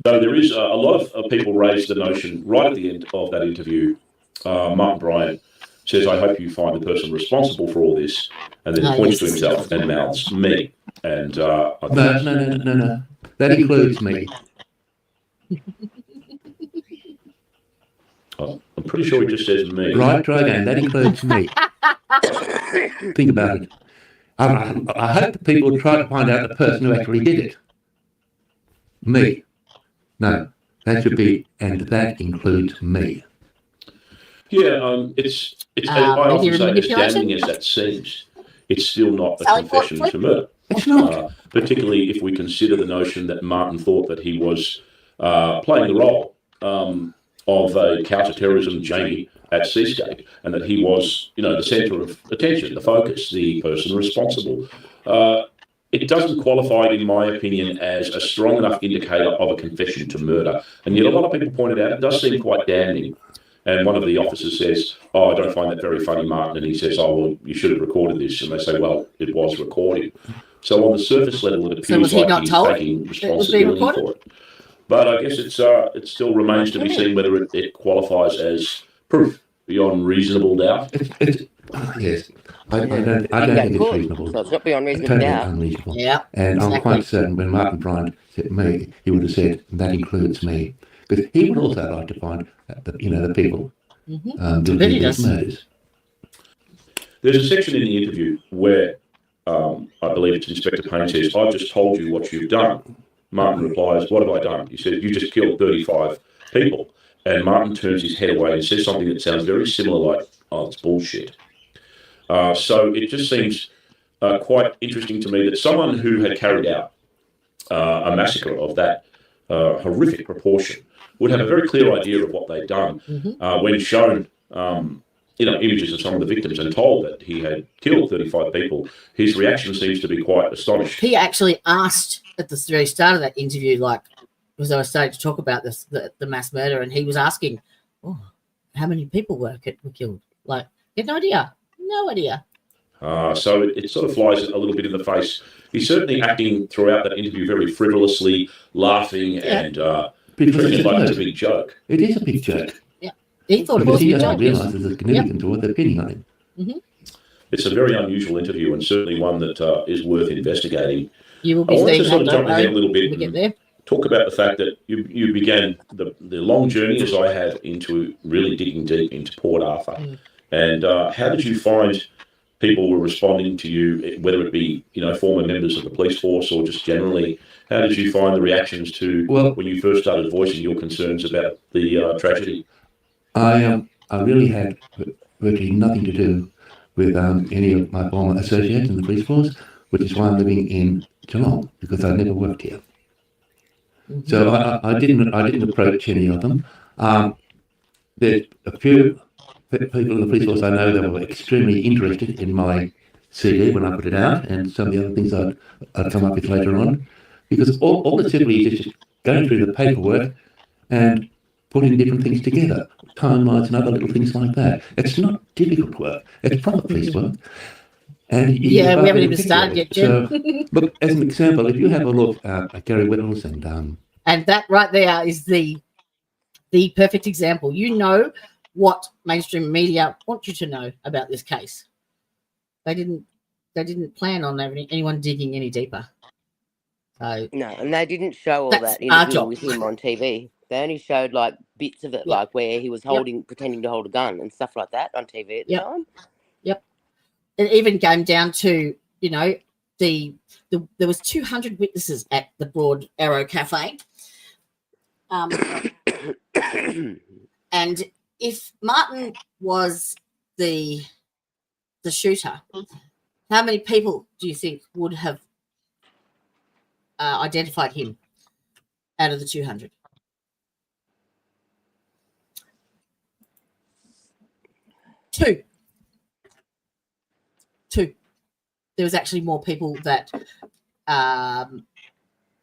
Though there is a lot of people raised the notion right at the end of that interview. Martin Bryant says, "I hope you find the person responsible for all this," and then points to himself and mouths me. And no. That includes me. I'm pretty sure he just says me. Right, try again. That includes me. Think about it. I hope that people try to find out the person who actually did it. Me. No, that should be, and that includes me. Yeah, it's I often say, as damning as that seems, it's still not a confession to murder. It's not. Particularly if we consider the notion that Martin thought that he was playing the role of a counter-terrorism Jamie at Seascape, and that he was, the centre of attention, the focus, the person responsible. It doesn't qualify, in my opinion, as a strong enough indicator of a confession to murder. And yet a lot of people pointed out it does seem quite damning. And one of the officers says, "Oh, I don't find that very funny, Martin." And he says, "Oh, well, you should have recorded this." And they say, "Well, it was recorded." So on the surface level, it appears like he's taking responsibility for it. But I guess it still remains to be seen whether it qualifies as proof beyond reasonable doubt. Yes. I don't think it's reasonable. So it's not beyond reasonable doubt. Unreasonable. Yeah. And I'm quite certain when Martin Bryant said me, he would have said, "That includes me." Because he would also like to find the people doing these murders. There's a section in the interview where I believe it's Inspector Payne says, "I've just told you what you've done." Martin replies, "What have I done?" He says, "You just killed 35 people." And Martin turns his head away and says something that sounds very similar, like, "Oh, it's bullshit." So it just seems quite interesting to me that someone who had carried out a massacre of that horrific proportion would have a very clear idea of what they'd done when shown images of some of the victims and told that he had killed 35 people. His reaction seems to be quite astonished. He actually asked at the very start of that interview, because I was starting to talk about this, the mass murder, and he was asking, "Oh, how many people were killed?" Like, he had no idea. No idea. So it sort of flies a little bit in the face. He's certainly acting throughout that interview very frivolously, laughing and treating it like it's a big joke. It is a big joke. Yeah. He thought it was a he big doesn't joke. realise there's a significance to what they're pinning on him. Mm-hmm. It's a very unusual interview and certainly one that is worth investigating. You will be I want to seeing sort of that, jump ahead a little bit we get and there. talk about the fact that you began the long journey, as I have, into really digging deep into Port Arthur. And how did you find people were responding to you, whether it be former members of the police force or just generally? How did you find the reactions to when you first started voicing your concerns about the tragedy? I really had virtually nothing to do with any of my former associates in the police force, which is why I'm living in Geelong, because I never worked here. So I didn't approach any of them. There's a few people in the police force I know that were extremely interested in my CD when I put it out, and some of the other things I'd come up with later on, because all it simply is just going through the paperwork and putting different things together, timelines and other little things like that. It's not difficult work. It's proper police work. And we haven't even started yet, Jim. So, look, as an example, if you have a look at Gary Whittles and that right there is the perfect example. You know what mainstream media want you to know about this case. They didn't plan on anyone digging any deeper. So no, and they didn't show all that interview with him on TV. They only showed like bits of it, like where he was pretending to hold a gun and stuff like that on TV at the time. Yep. It even came down to, there was 200 witnesses at the Broad Arrow Cafe. And if Martin was the shooter, how many people do you think would have identified him out of the 200? Two. There was actually more people that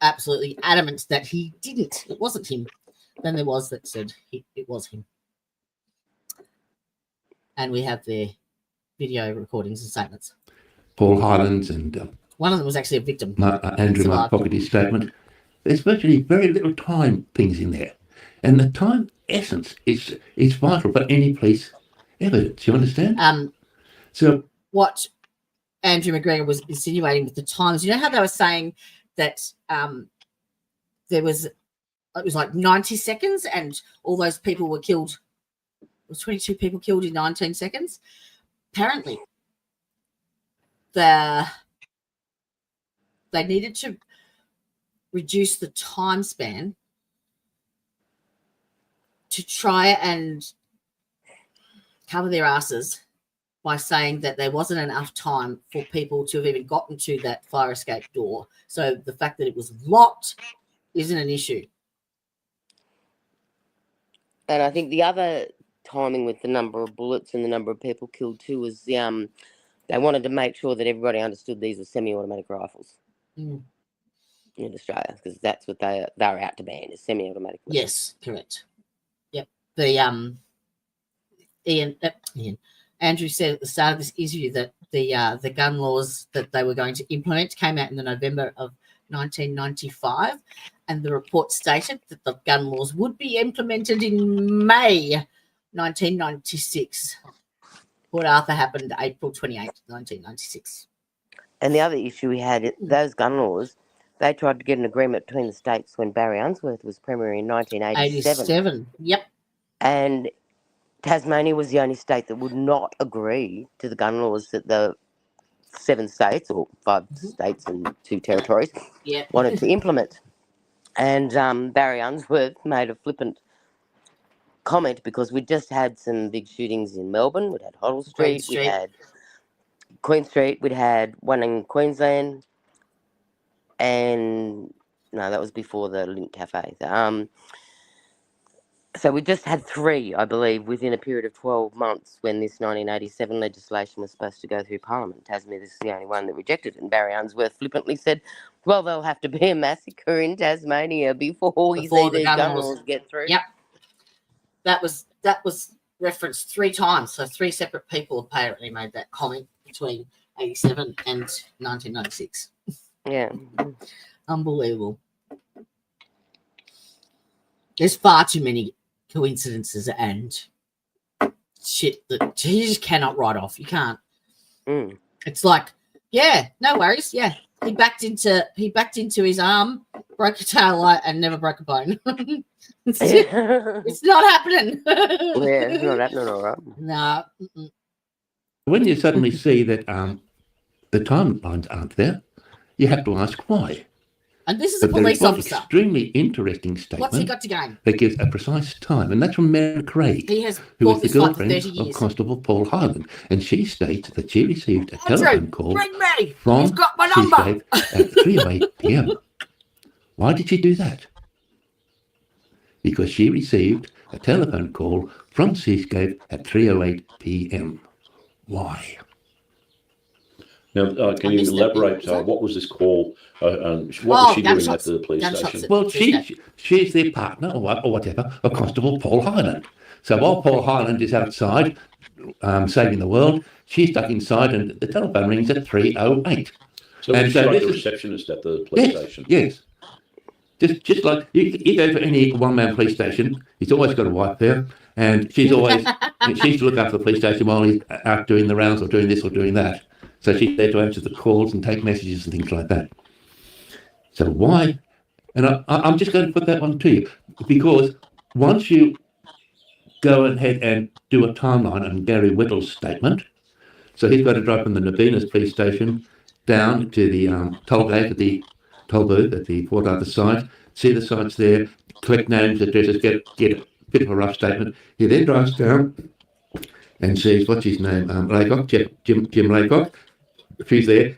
absolutely adamant that he didn't. It wasn't him. Than there was that said it was him. And we have their video recordings and statements. Paul Highlands and one of them was actually a victim. Andrew Mark Fogarty's statement. There's virtually very little time things in there. And the time essence is vital for any police evidence. You understand? So what Andrew McGregor was insinuating with the times, you know how they were saying that it was like 90 seconds and all those people were killed. It was 22 people killed in 19 seconds. Apparently, they needed to reduce the time span to try and cover their asses by saying that there wasn't enough time for people to have even gotten to that fire escape door. So the fact that it was locked isn't an issue. And I think the other timing with the number of bullets and the number of people killed too was they wanted to make sure that everybody understood these were semi-automatic rifles in Australia, because that's what they're out to ban, is semi-automatic weapons. Yes, correct. Yep. The Andrew said at the start of this interview that the gun laws that they were going to implement came out in the November of 1995, and the report stated that the gun laws would be implemented in May 1996. Port Arthur happened April 28, 1996. And the other issue we had, those gun laws, they tried to get an agreement between the states when Barry Unsworth was Premier in 1987. Yep. And Tasmania was the only state that would not agree to the gun laws that the 7 states, or 5 states and 2 territories, wanted to implement. And Barry Unsworth made a flippant comment, because we just had some big shootings in Melbourne. We'd had Hoddle Street, we had Queen Street, we'd had one in Queensland, and no, that was before the Link Cafe. So we just had 3, I believe, within a period of 12 months when this 1987 legislation was supposed to go through Parliament. Tasmania, this is the only one that rejected it. And Barry Unsworth flippantly said, well, there'll have to be a massacre in Tasmania before we see these gun laws get through. Yep. That was referenced 3 times. So 3 separate people apparently made that comment between 87 and 1996. Yeah. Unbelievable. There's far too many coincidences and shit that you just cannot write off. You can't. It's like, yeah, no worries. Yeah, he backed into his arm, broke a tail light, and never broke a bone. It's not happening. Yeah, it's not happening, all right. No. When you suddenly see that the timelines aren't there, you have to ask why. And this is a police officer. Extremely interesting statement. What's he got to gain? That gives a precise time, and that's from Mary Craig, who is the girlfriend of Constable Paul Highland, and she states that she received a telephone call from Seascape at 3:08 p.m. Why did she do that? Because she received a telephone call from Seascape at 3:08 p.m. Why? Now, can you elaborate? What was this call? What was she doing at the police station? Well, she's the partner or whatever of Constable Paul Highland. So while Paul Highland is outside saving the world, she's stuck inside, and the telephone rings at 3:08. So she's like a receptionist at the police station? Yes. Just like you go for any one-man police station, he's always got a wife there, and she's always she used to look after the police station while he's out doing the rounds or doing this or doing that. So she's there to answer the calls and take messages and things like that. So why? And I'm just going to put that one to you, because once you go ahead and do a timeline on Gary Whittle's statement, so he's got to drive from the Navinas police station down to the toll gate at the toll booth at the Port Arthur site, see the sites there, collect names, addresses, get a bit of a rough statement. He then drives down and sees, what's his name, Laycock, Jim Laycock. She's there.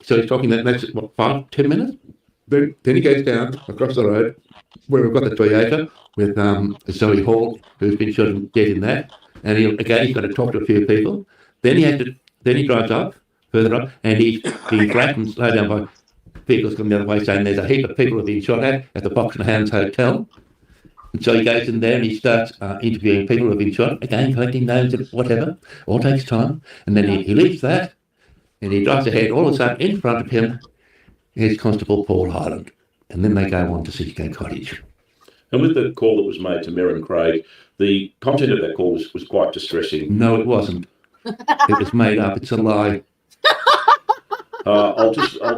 So he's talking that's what, 5-10 minutes? Then he goes down across the road where we've got the Toyota with Zoe Hall, who's been shot dead in that. and he's got to talk to a few people. Then he drives up, further up, and he's being flagged and slowed down by vehicles coming the other way, saying there's a heap of people have been shot at the Box and Hounds Hotel. And so he goes in there and he starts interviewing people who have been shot, again, collecting names and whatever. All takes time. And then he leaves that and he drives ahead. All of a sudden, in front of him is Constable Paul Highland. And then they go on to Seascape Cottage. And with the call that was made to Merrin Craig, the content of that call was quite distressing. No, it wasn't. It was made up. It's a lie. I'll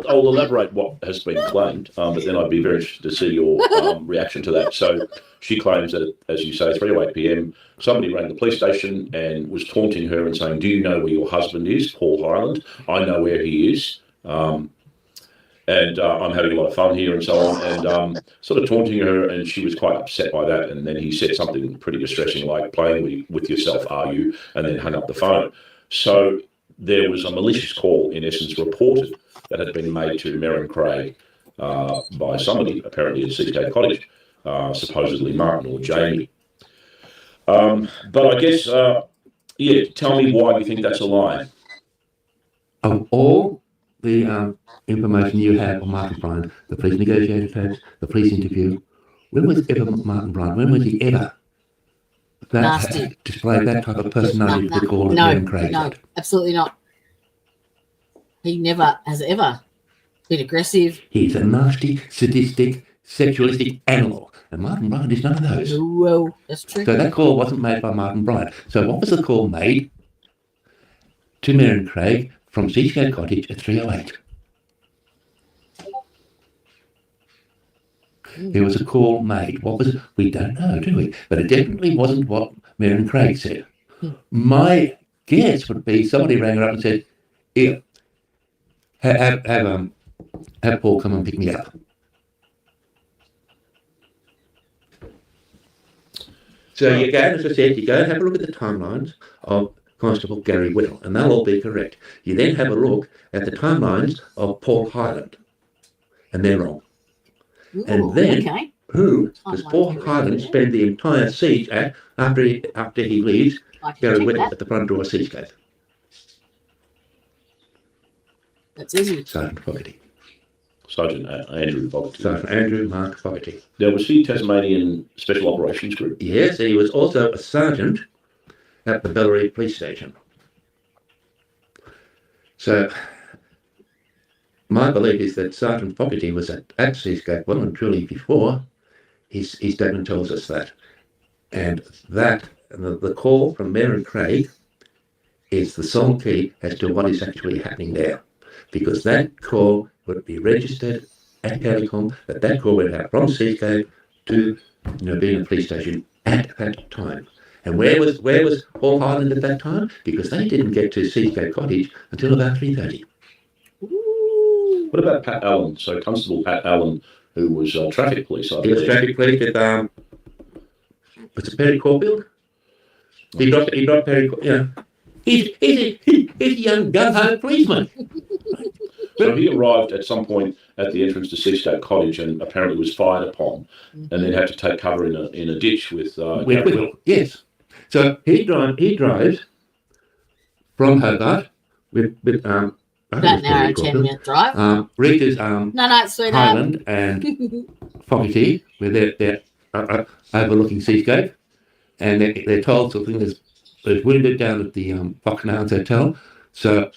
elaborate what has been claimed, but then I'd be very interested to see your reaction to that. So she claims that, as you say, 3:08 p.m, somebody rang the police station and was taunting her and saying, "Do you know where your husband is, Paul Highland? I know where he is. And I'm having a lot of fun here," and so on, and sort of taunting her, and she was quite upset by that. And then he said something pretty distressing like, "Playing with yourself, are you?" and then hung up the phone. So there was a malicious call, in essence, reported that had been made to Merrin Craig by somebody, apparently at Seascape Cottage, supposedly Martin or Jamie. But I guess, tell me why you think that's a lie. Of all the information you have on Martin Bryant, the police negotiated tapes, the police interview, when was ever Martin Bryant, when was he ever displayed that type of personality to the call of Merrin Craig? No, absolutely not. He never has ever been aggressive. He's a nasty, sadistic, sexualistic animal. And Martin Bryant is none of those. Well, that's true. So that call wasn't made by Martin Bryant. So what was the call made to Merrin Craig from Seascape Cottage at 3:08? There was a call made. What was it? We don't know, do we? But it definitely wasn't what Merrin Craig said. My guess would be somebody rang her up and said, "Here, have Paul come and pick me up." So you go, as I said, you go and have a look at the timelines of Constable Gary Whittle, and they'll all be correct. You then have a look at the timelines of Paul Highland, and they're wrong. Ooh, and then, okay. Who does Paul Highland spend the entire siege at after he leaves Gary Whittle at the front door of Seascape? That's easy. Sergeant Fogarty. Sergeant Andrew Fogarty. Sergeant Andrew Mark Fogarty. Now, was he Tasmanian Special Operations Group? Yes, and he was also a sergeant at the Bellary Police Station. So, my belief is that Sergeant Fogarty was at Seascape well and truly before his statement tells us that. And that, the call from Merrin Craig is the sole key as to what is actually happening there. Because that call would be registered at Telecom, that call went out from Seascape to Nobina Police Station at that time. And where was Paul Highland at that time? Because they didn't get to Seascape Cottage until about 3:30. What about Pat Allen? So Constable Pat Allen, who was traffic police, I believe. He was traffic police with, was it Perry Caulfield? He dropped Perry Caulfield, He's a young gung-ho policeman. So he arrived at some point at the entrance to Seascape Cottage and apparently was fired upon, and then had to take cover in a ditch with Whittle. Yes. So he drives from Hobart with about an hour and 10-minute drive. Rita's sweetheart. Highland and Fogarty, where they're overlooking Seascape, and they're told something there's wounded down at the Fox and Hounds Hotel. So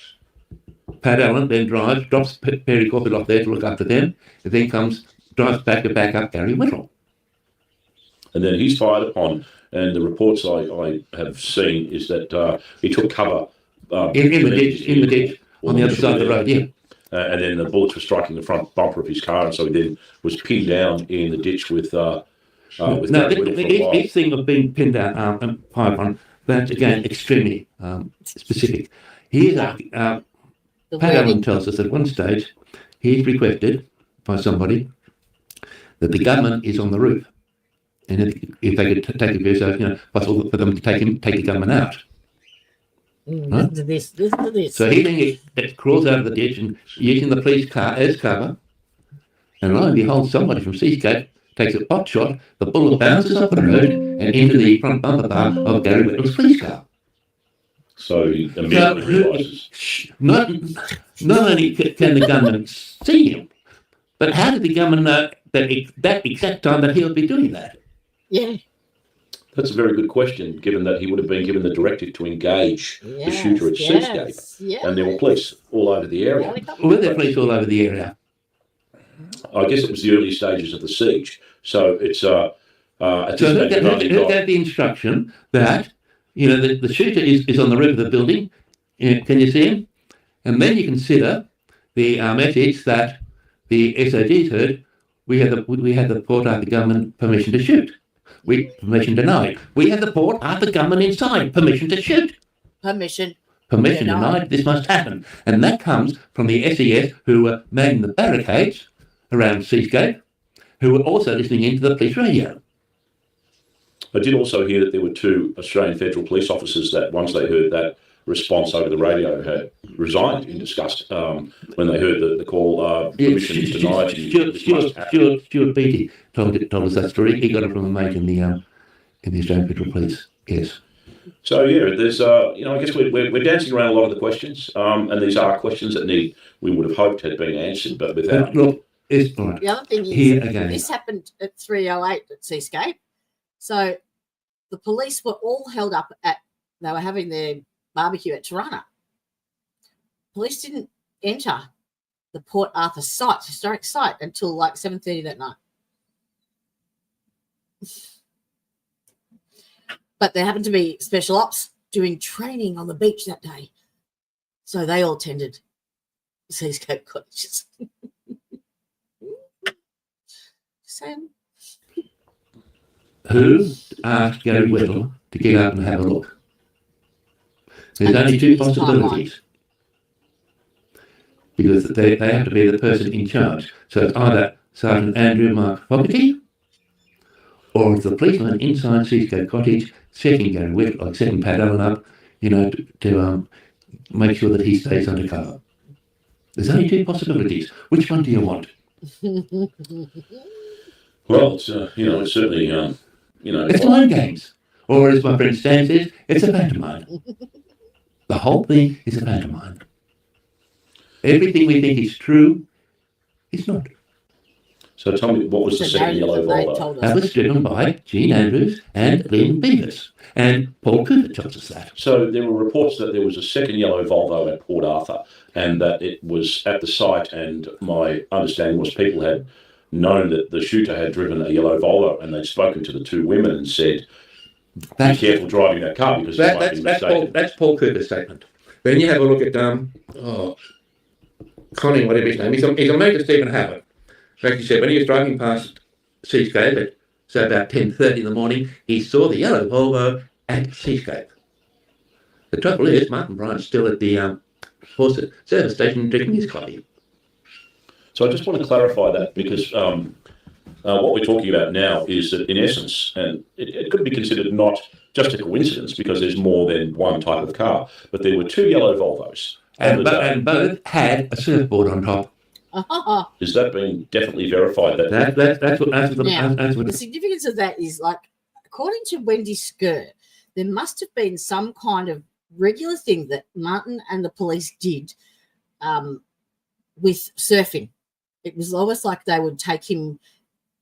Pat Allen then drives, drops Perry Caulfield off there to look after them, and then drives back up Gary Whittle. And then he's fired upon, and the reports I have seen is that he took cover in the ditch on the other side of the road, yeah. And then the bullets were striking the front bumper of his car, and so he then was pinned down in the ditch with Gary Whittle for a while. Each thing of being pinned down and fired on, that's again extremely specific. Pat Allen tells us at one stage he's requested by somebody that the gunman is on the roof, and if they could take a view, so possible for them to take the gunman out. Right? Listen to this. So he then crawls out of the ditch and using the police car as cover, and lo and behold, somebody from Seascape takes a pot shot, the bullet bounces off the road and into the front bumper bar of Gary Whittle's police car. So he immediately realises. Not only can the gunman see him, but how did the gunman know that exact time that he would be doing that? Yeah. That's a very good question, given that he would have been given the directive to engage the shooter at Seascape. And there were police all over the area. Were there police all over the area? I guess it was the early stages of the siege. So it's So who gave the instruction that, the shooter is on the roof of the building? Can you see him? And then you consider the message that the SOGs heard. We had the Port Arthur government permission to shoot. Permission denied. We had the Port Arthur government inside. Permission to shoot. Permission denied. This must happen. And that comes from the SES who were manning the barricades around Seascape, who were also listening into the police radio. I did also hear that there were 2 Australian federal police officers that once they heard that response over the radio had resigned in disgust when they heard the call, permission is denied. Stuart Beattie told us that story. He got it from a mate in the Australian Federal Police. Yes. So there's I guess we're dancing around a lot of the questions, and these are questions that we would have hoped had been answered, but without. Look, the other thing is this happened at 3:08 at Seascape, so the police were all held up they were having their barbecue at Tirana. Police didn't enter the Port Arthur historic site, until like 7:30 that night. But there happened to be special ops doing training on the beach that day, so they all tended Seascape cottages. Sam, who asked Gary Whittle to get up and have a look? There's only 2 possibilities, because they have to be the person in charge. So it's either Sergeant Andrew Mark Fogarty, or it's the policeman inside Seascape Cottage setting Gary Whittle, like setting Pat Allen up, to make sure that he stays undercover. There's only 2 possibilities. Which one do you want? Well, it's it's certainly it's mind games, or as my friend Stan says, it's a pantomime. The whole thing is a pantomime. Everything we think is true is not. So tell me, what was the second yellow Volvo? That was driven by Gene Andrews and Lynn Beavis. And Paul Cooper tells us that. So there were reports that there was a second yellow Volvo at Port Arthur, and that it was at the site, and my understanding was people had known that the shooter had driven a yellow Volvo, and they'd spoken to the 2 women and said, be careful driving that car, because it might be mistaken. That's Paul Cooper's statement. Then you have a look at Connie, whatever his name. He's a mate of Stephen Howard. In fact, he said when he was driving past Seascape at about 10:30 in the morning, he saw the yellow Volvo at Seascape. The trouble is, Martin Bryant's still at the service station drinking his coffee. So I just want to clarify that, because what we're talking about now is that, in essence, and it could be considered not just a coincidence because there's more than one type of car, but there were 2 yellow Volvos. And both had a surfboard on top. Is that being definitely verified? That's what the significance of that is, like, according to Wendy Skerr, there must have been some kind of regular thing that Martin and the police did with surfing. It was almost like they would take him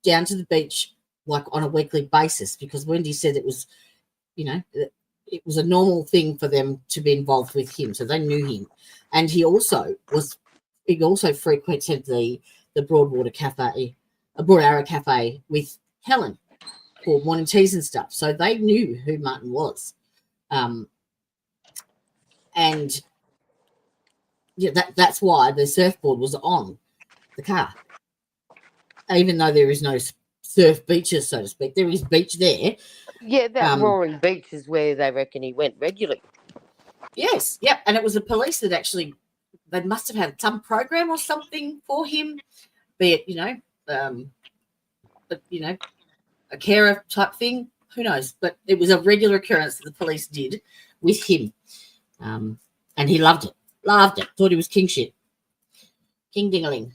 down to the beach like on a weekly basis, because Wendy said it was, it was a normal thing for them to be involved with him, so they knew him. And he also frequented the Broadwater Cafe, Broad Arrow Cafe with Helen for morning teas and stuff. So they knew who Martin was. And that's why the surfboard was on the car. Even though there is no surf beaches, so to speak, there is beach there. Yeah, that Roaring Beach is where they reckon he went regularly. Yes, yep. And it was the police that actually, they must have had some program or something for him, be it, a carer type thing. Who knows? But it was a regular occurrence that the police did with him. And he loved it. Thought he was king shit. King dingaling.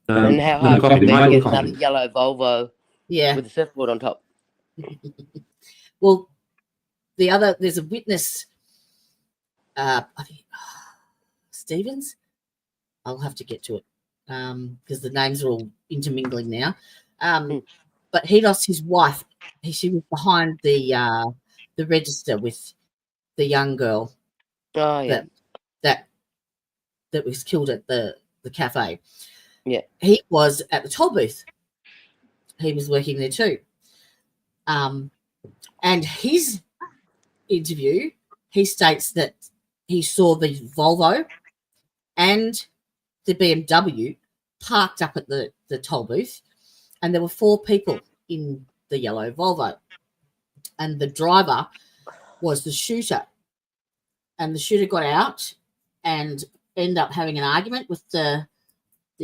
And how hard would it be to get another yellow Volvo Yeah. With the surfboard on top. Well, there's a witness, I think, Stevens. I'll have to get to it because the names are all intermingling now. But he lost his wife. She was behind the register with the young girl. Oh, yeah. That was killed at the cafe. Yeah. He was at the toll booth. He was working there too. And his interview, he states that he saw the Volvo and the BMW parked up at the toll booth, and there were 4 people in the yellow Volvo, and the driver was the shooter, and the shooter got out and ended up having an argument with the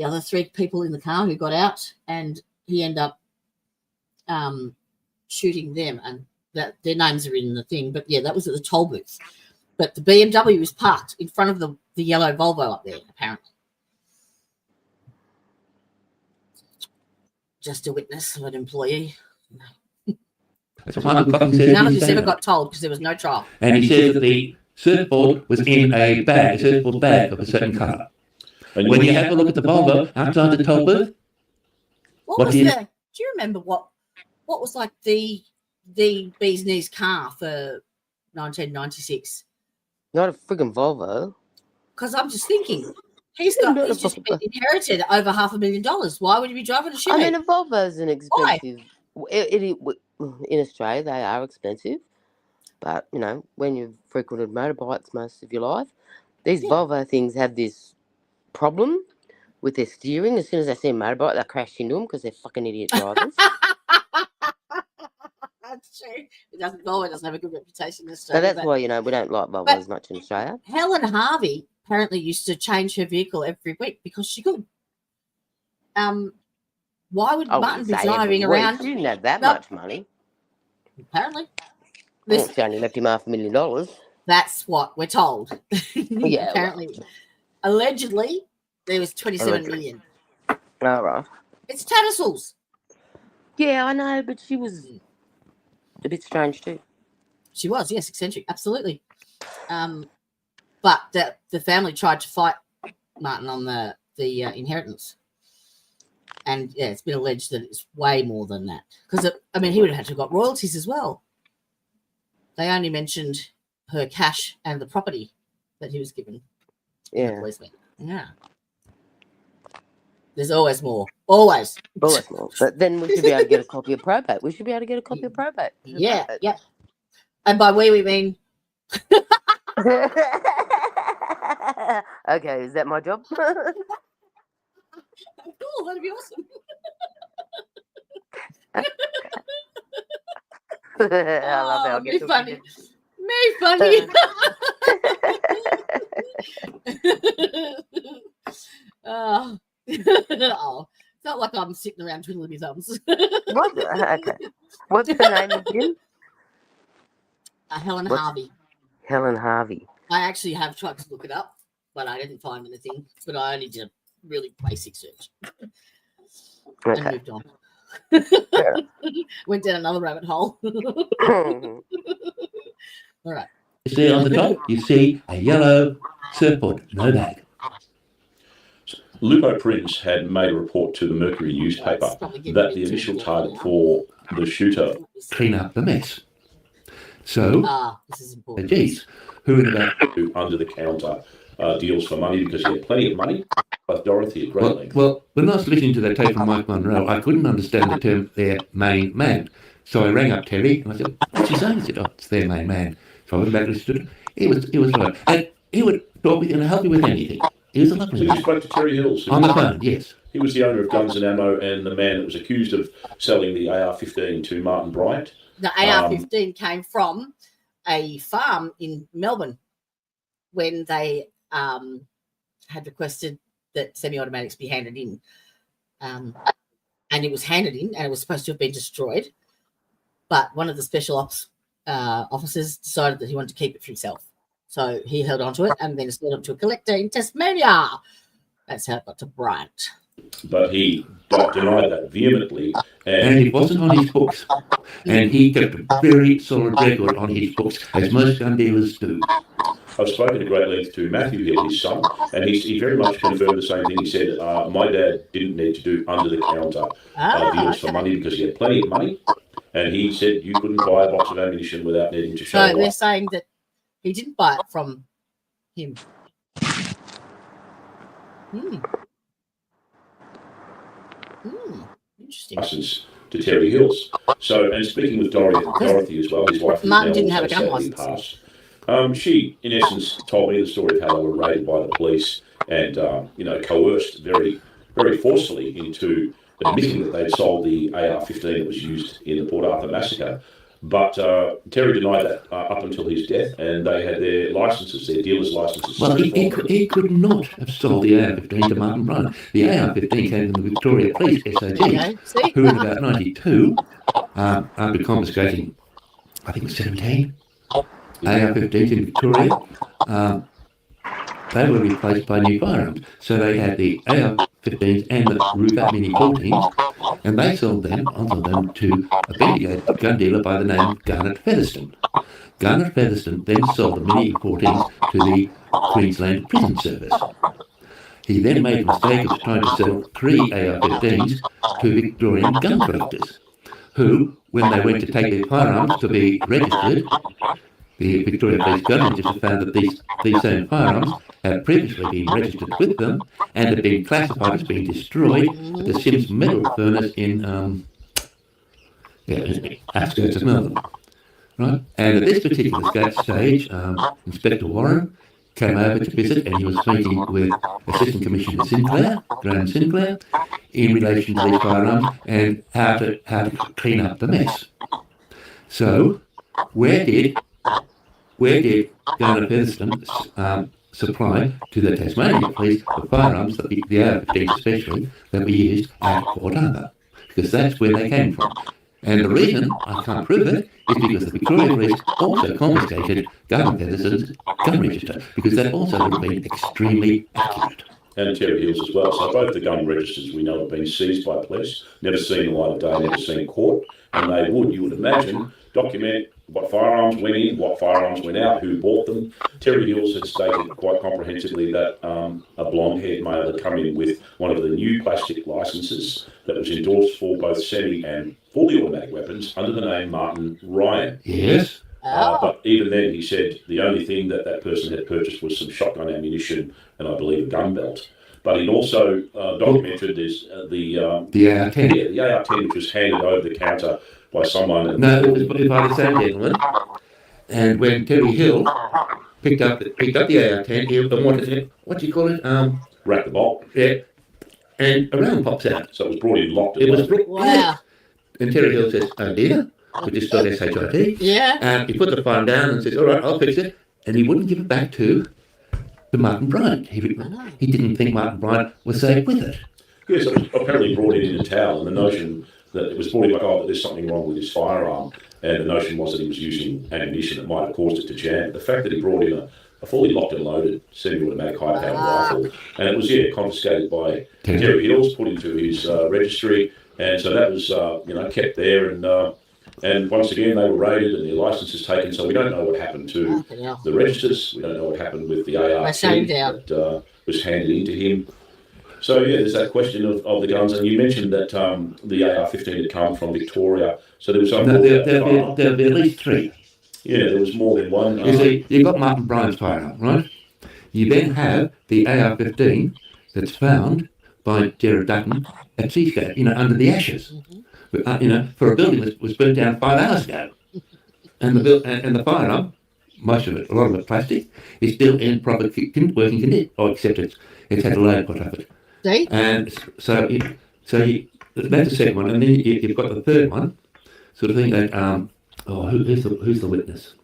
other 3 people in the car who got out, and he ended up shooting them, and that their names are in the thing. But yeah, that was at the toll booth. But the BMW was parked in front of the yellow Volvo up there, apparently. Just a witness of an employee. That's what Michael Cotton said. None of this ever got told because there was no trial. And he said that the surfboard was in a bag, a surfboard bag of a certain colour. And when you have a look at the Volvo outside the toll booth, do you remember what was like the bee's knees car for 1996? Not a friggin' Volvo. Because I'm just thinking, he's just been inherited over $500,000. Why would he be driving a Chevy? I mean, a Volvo's an expensive. In Australia, they are expensive. But, you know, when you've frequented motorbikes most of your life, these Volvo things have this problem with their steering. As soon as they see a motorbike, they crash into them because they're fucking idiot drivers. That's true. Volvo doesn't have a good reputation in So Australia. that's why, you know, we don't like Volvo as much in Australia. Helen Harvey apparently used to change her vehicle every week because she could. Why would Martin be driving around? She didn't have that much money. Apparently. She only left him $500,000. That's what we're told. Yeah. Apparently. Well. Allegedly, there was 27 million. All right. It's Tattersalls. Yeah, I know, but she was a bit strange too. She was, yes, eccentric, absolutely. But the family tried to fight Martin on the inheritance. And, yeah, it's been alleged that it's way more than that. Because, he would have had to have got royalties as well. They only mentioned her cash and the property that he was given. Yeah. Yeah. There's always more. Always more. But then we should be able to get a copy of probate. Yeah, yeah. And by we mean... Okay, is that my job? Cool, that'd be awesome. I love how I get funny. Me funny. Felt like I'm sitting around twiddling my thumbs. What? Okay. What's the name again? Helen Harvey. Helen Harvey. I actually have tried to look it up, but I didn't find anything. But I only did a really basic search. Okay. And moved on. Went down another rabbit hole. All right. You see on the top, you see a yellow surfboard, no bag. Lupo Prince had made a report to the Mercury newspaper that the initial target for the shooter clean up the mess. So, this is important. geez, who in about under the counter deals for money because he had plenty of money. But Dorothy at great length. Well, when I was listening to that tape from Mike Monroe, I couldn't understand the term their main man. So I rang up Terry and I said, "What's he saying?" He said, "Oh, it's their main man." So I went back and listened to it. He was right. And he would talk with you and help you with anything. He was a lovely man. You spoke to Terry Hills. On the phone, yes. He was the owner of Guns and Ammo and the man that was accused of selling the AR-15 to Martin Bryant. The AR-15 came from a farm in Melbourne when they had requested that semi-automatics be handed in. And it was handed in and it was supposed to have been destroyed. But one of the special ops officers decided that he wanted to keep it for himself. So he held on to it and then sold it to a collector in Tasmania. That's how it got to Bryant. But he denied that vehemently. And it wasn't on his books. And he kept a very solid record on his books, as most gun dealers do. I've spoken at great length to Matthew Hill, his son, and he very much confirmed the same thing. He said, my dad didn't need to do under-the-counter deals for money because he had plenty of money. And he said you couldn't buy a box of ammunition without needing to show it. So they're saying that he didn't buy it from him. Interesting. License to Terry Hills. So, and speaking with Dorothy as well, his wife, Martin didn't have a gun license. She, in essence, told me the story of how they were raided by the police and, coerced very, very forcefully into admitting that they'd sold the AR-15 that was used in the Port Arthur massacre. But Terry denied that up until his death, and they had their licenses, their dealer's licenses. Well, he could not have sold the AR-15 to Martin Bryant. The AR-15 came from the Victoria Police, SOG, who in about 92, after confiscating, I think 17 AR-15s in Victoria, they were replaced by new firearms. So they had the AR-15s and the Ruger Mini 14s, and they sold them to a Bendigo gun dealer by the name of Garnet Featherstone. Garnet Featherstone then sold the Mini 14s to the Queensland Prison Service. He then made the mistake of trying to sell 3 AR-15s to Victorian gun collectors, who, when they went to take their firearms to be registered, the Victoria Police Gun Register found that these same firearms had previously been registered with them and had been classified as being destroyed at the Sims Metal Furnace in outskirts of Melbourne. Right? And at this particular stage, Inspector Warren came over to visit, and he was meeting with Assistant Commissioner Sinclair, Graham Sinclair, in relation to these firearms and how to clean up the mess. So, where did Garnet Featherstone supply to the Tasmanian police the firearms, that the AR-15s especially, that were used at Port Arthur? Because that's where they came from. And the reason I can't prove it is because the Victoria Police also confiscated Garnet Featherstone's gun register, because that also would have been extremely accurate. And Terry Hills as well. So both the gun registers we know have been seized by police, never seen the light of day, never seen court, and they would, you would imagine, document what firearms went in, what firearms went out, who bought them. Terry Hills had stated quite comprehensively that a blonde-haired male had come in with one of the new plastic licenses that was endorsed for both semi and fully automatic weapons under the name Martin Bryant. Yes. But even then, he said the only thing that person had purchased was some shotgun ammunition and I believe a gun belt. But he'd also documented this, the AR-10. Yeah, the AR-10, which was handed over the counter by someone. No, it was by the same gentleman. And when Terry Hill picked up the AR-10, he wanted to, what do you call it? Rack the bolt. Yeah. And a round pops out. So it was brought in locked. Wow. And Terry Hill says, "Oh dear," which is spelled SHIT. Yeah. And he put the phone down and says, "All right, I'll fix it." And he wouldn't give it back to Martin Bryant. He didn't think Martin Bryant was safe with it. Yes, it was apparently brought in a towel, and the notion that it was brought in like, oh, there's something wrong with his firearm, and the notion was that he was using ammunition that might have caused it to jam. But the fact that he brought in a fully locked and loaded semi-automatic high-powered rifle, and it was confiscated by Terry Hills, put into his registry, and so that was kept there, and once again they were raided and their licenses taken. So we don't know what happened to the registers. We don't know what happened with the AR-10 that was handed into him. So yeah, there's that question of the guns, and you mentioned that the AR-15 had come from Victoria. So there was there'll be at least 3. Yeah, there was more than one. You see, you've got Martin Bryant's firearm, right? You then have the AR-15 that's found by Jared Dutton at Seascape, under the ashes. For a building that was burnt down 5 hours ago. And the firearm, most of it, a lot of it plastic, is still in proper working condition, except it's had a load put up it. See? And so that's the second one. And then you've got the third one, sort of thing that, who's the witness?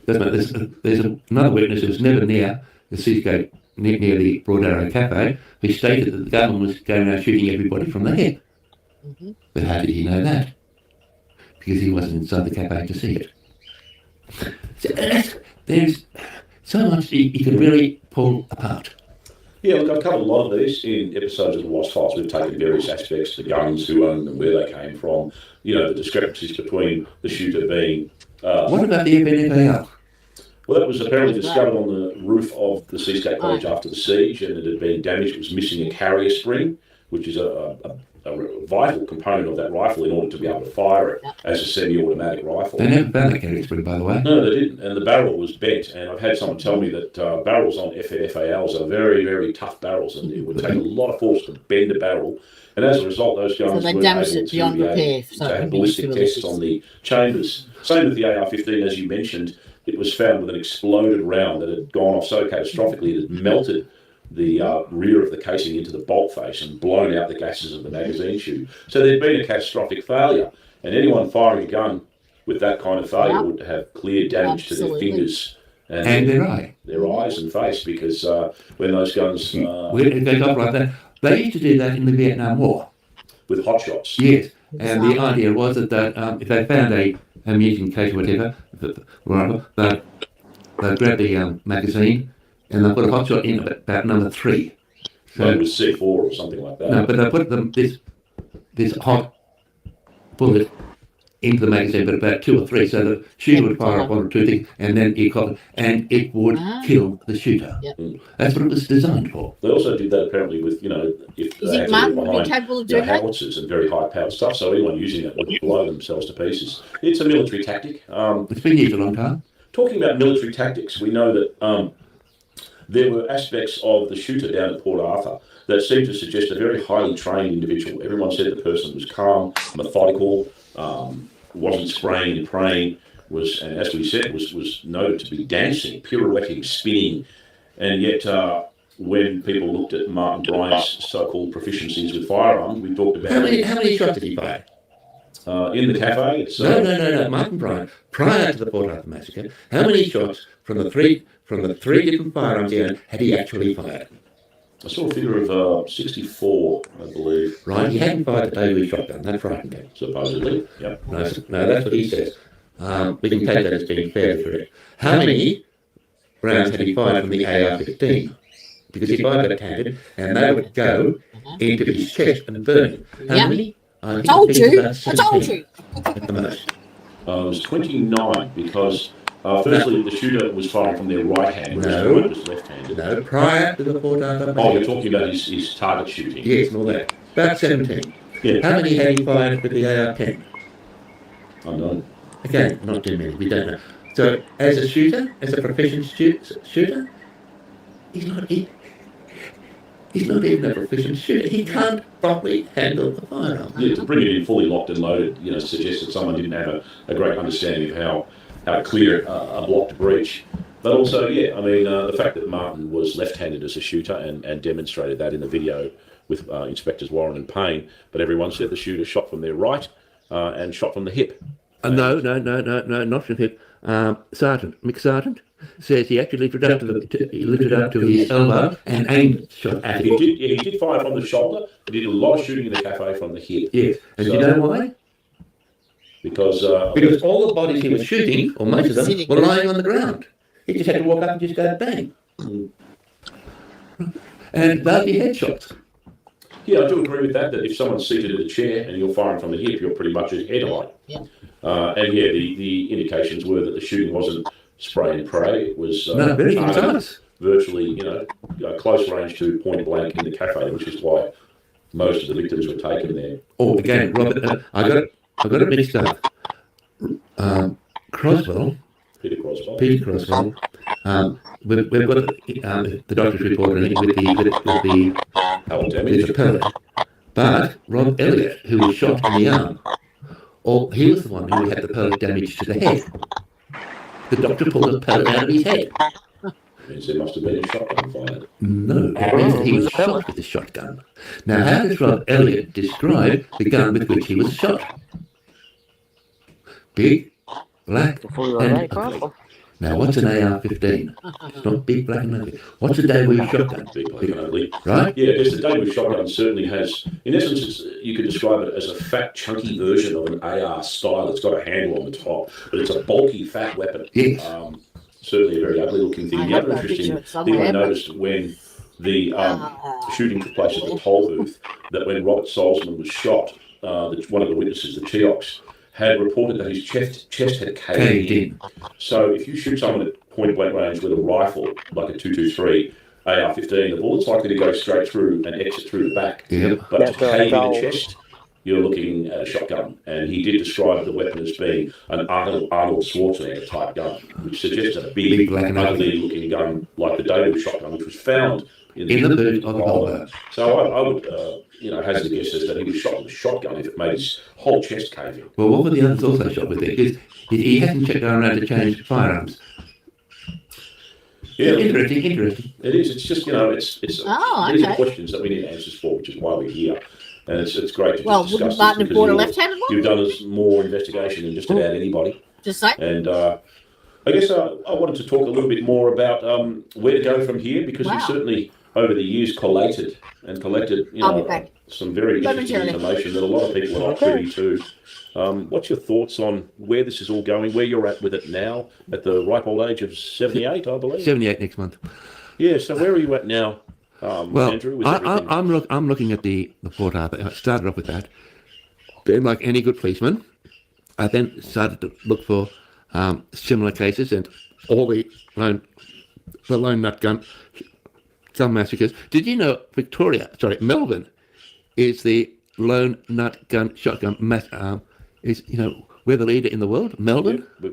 Doesn't matter. There's another witness who was never near the Seascape, near the Broad Arrow Cafe, who stated that the government was going around shooting everybody from the head. Mm-hmm. But how did he know that? Because he wasn't inside the cafe to see it. So there's so much you could really pull apart. Yeah, look, I've covered a lot of these in episodes of the Lost Files. We've taken various aspects, the guns, who owned them, where they came from, the discrepancies between the shooter being... what about the FNFAL? Well, that was apparently discovered on the roof of the Seascape College after the siege, and it had been damaged. It was missing a carrier spring, which is a vital component of that rifle in order to be able to fire it as a semi-automatic rifle. They never found the carrier spring, by the way. No, they didn't. And the barrel was bent. And I've had someone tell me that barrels on FNFALs are very, very tough barrels, and it would take a lot of force to bend a barrel. And as a result, those guns so they were damaged able it beyond to repair. have ballistic tests on the chambers. Same with the AR-15, as you mentioned. It was found with an exploded round that had gone off so catastrophically it had melted the rear of the casing into the bolt face and blown out the gases of the magazine tube. So there'd been a catastrophic failure, and anyone firing a gun with that kind of failure would have clear damage to their fingers and their eyes and face, because when those guns... if they got like that, they used to do that in the Vietnam War. With hot shots. Yes, and the idea was that if they found a ammunition case or whatever, they'd grab the magazine and they put a hot shot in about number 3. So it was C4 or something like that. No, but they put this hot bullet into the magazine, but about 2 or 3, so the shooter would fire up 1 or 2 things, and then it would kill the shooter. Yep. That's what it was designed for. They also did that apparently with, if Is they it Martin had would be capable of doing that? howitzers and very high powered stuff, so anyone using it would blow themselves to pieces. It's a military tactic. It's been used a long time. Talking about military tactics, we know that there were aspects of the shooter down at Port Arthur that seemed to suggest a very highly trained individual. Everyone said the person was calm, methodical, wasn't spraying and praying, and as we said, was noted to be dancing, pirouetting, spinning, and yet when people looked at Martin Bryant's so-called proficiencies with firearms, we talked about... How many shots did he fire? In the cafe itself? No, Martin Bryant, prior to the Port Arthur massacre, how many shots from the three different firearms he owned had he actually fired? I saw a figure of 64, I believe. Right, he hadn't fired the Daewoo shotgun, that frightened him. Supposedly, yep. No, that's what he says. We can take that as being fairly correct. How many rounds had he fired from the AR-15? Because he fired that handed, and they would go into his chest and burn him. How many? I told you! At the most. It was 29, because firstly, the shooter was firing from their right hand, whereas No. the was left-handed. No, prior to the Port Arthur massacre. Oh, you're talking about his target shooting? Yes, and all that. About 17. Yeah. How many had he fired with the AR-10? Unknown. Again, not too many, we don't know. So, as a shooter, as a proficient shooter, he's not even a proficient shooter. He can't properly handle the firearm. Yeah, to bring it in fully locked and loaded, suggests that someone didn't have a great understanding of how to clear a blocked breach. But also, the fact that Martin was left-handed as a shooter and demonstrated that in the video with Inspectors Warren and Payne, but everyone said the shooter shot from their right and shot from the hip. No, not from the hip. Mick Sargent says he actually lifted up to his elbow and aimed shot at him. He did fire from the shoulder, but he did a lot of shooting in the cafe from the hip. Yes, and do you know why? Because all the bodies he was shooting, or most of them, were lying on the ground. He just had to walk up and just go bang. And they'll be headshots. Yeah, I do agree with that if someone's seated in a chair and you're firing from the hip, you're pretty much at head height. Yeah. The indications were that the shooting wasn't spray and pray. It was very precise. Virtually, close range to point blank in the cafe, which is why most of the victims were taken there. Oh, again, Robert, I got it mixed up. Peter Croswell. We've got the doctor's report with the pellet. But Rob Elliott, who was shot in the arm, he was the one who had the pellet damage to the head. The doctor pulled the pellet out of his head. Means there must have been a shotgun fired. No, it means that he was shot with a shotgun. Now, how does Rob Elliott describe the gun with which he was shot? Big, black, and ugly. Now, what's an AR-15? It's not big, black, and ugly. What's a Daewoo shotgun? Big, black, and ugly. Right? Yeah, because the Daewoo shotgun certainly has, in essence, you could describe it as a fat, chunky version of an AR style. It's got a handle on the top, but it's a bulky, fat weapon. Yes. Certainly a very ugly looking thing. The other interesting thing I noticed when the shooting took place at the toll booth, that when Robert Salzman was shot, one of the witnesses, the Cheoks, had reported that his chest had caved in. So if you shoot someone at point-blank range with a rifle, like a 223 AR-15, the bullet's likely to go straight through and exit through the back. Yep. But to cave in a chest, you're looking at a shotgun. And he did describe the weapon as being an Arnold Schwarzenegger type gun, which suggests a big ugly-looking gun like the David shotgun, which was found in the boot of the Volvo. So I would, hazard a guess that he was shot with a shotgun if it made his whole chest cave in. Well, what were the others also shot with there? Because he hasn't checked around to change firearms. Yeah, interesting. It is. It's just, these are questions that we need answers for, which is why we're here. And it's great to discuss this. Martin have bought a left-handed one? You've done more investigation than just about anybody. Just say. And I guess I wanted to talk a little bit more about where to go from here, because you've certainly, over the years, collated some very interesting information that a lot of people are not privy to. What's your thoughts on where this is all going, where you're at with it now, at the ripe old age of 78, I believe? 78 next month. Yeah, so where are you at now, Andrew? I'm looking at the Port Arthur. I started off with that. Then, like any good policeman, I then started to look for similar cases and all the lone nut gun massacres. Did you know Melbourne is the lone nut gun shotgun we're the leader in the world, Melbourne? Yeah,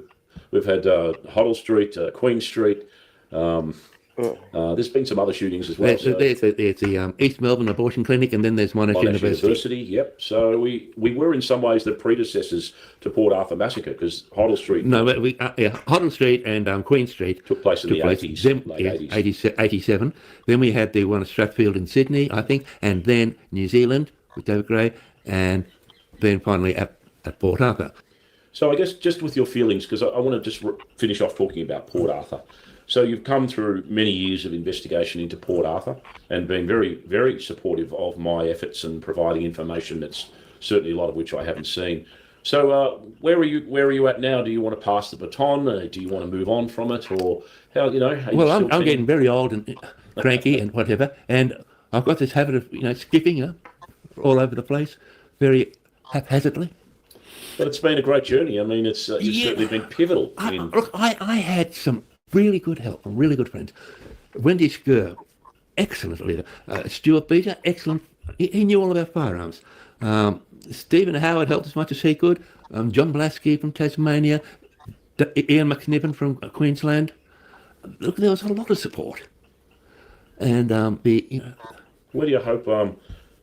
we've had Hoddle Street, Queen Street. There's been some other shootings as well. There's the East Melbourne Abortion Clinic, and then there's Monash University. Yep. So we were in some ways the predecessors to Port Arthur Massacre, because Hoddle Street. No, Hoddle Street and Queen Street took place in the 80s, late 80s. 87. Then we had the one at Strathfield in Sydney, I think, and then New Zealand with David Gray, and then finally at Port Arthur. So I guess just with your feelings, because I want to just finish off talking about Port Arthur. So you've come through many years of investigation into Port Arthur and been very, very supportive of my efforts and providing information that's certainly a lot of which I haven't seen. So where are you at now? Do you want to pass the baton? Do you want to move on from it, or how? Well, I'm getting very old and cranky and whatever, and I've got this habit of skipping all over the place, very haphazardly. But it's been a great journey. I mean, it's certainly been pivotal. Look, I had some really good help from really good friends. Wendy Skur, excellent leader. Stuart Beater, excellent. He knew all about firearms. Stephen Howard helped as much as he could. John Blasky from Tasmania. Ian McNiven from Queensland. Look, there was a lot of support. And where do you hope?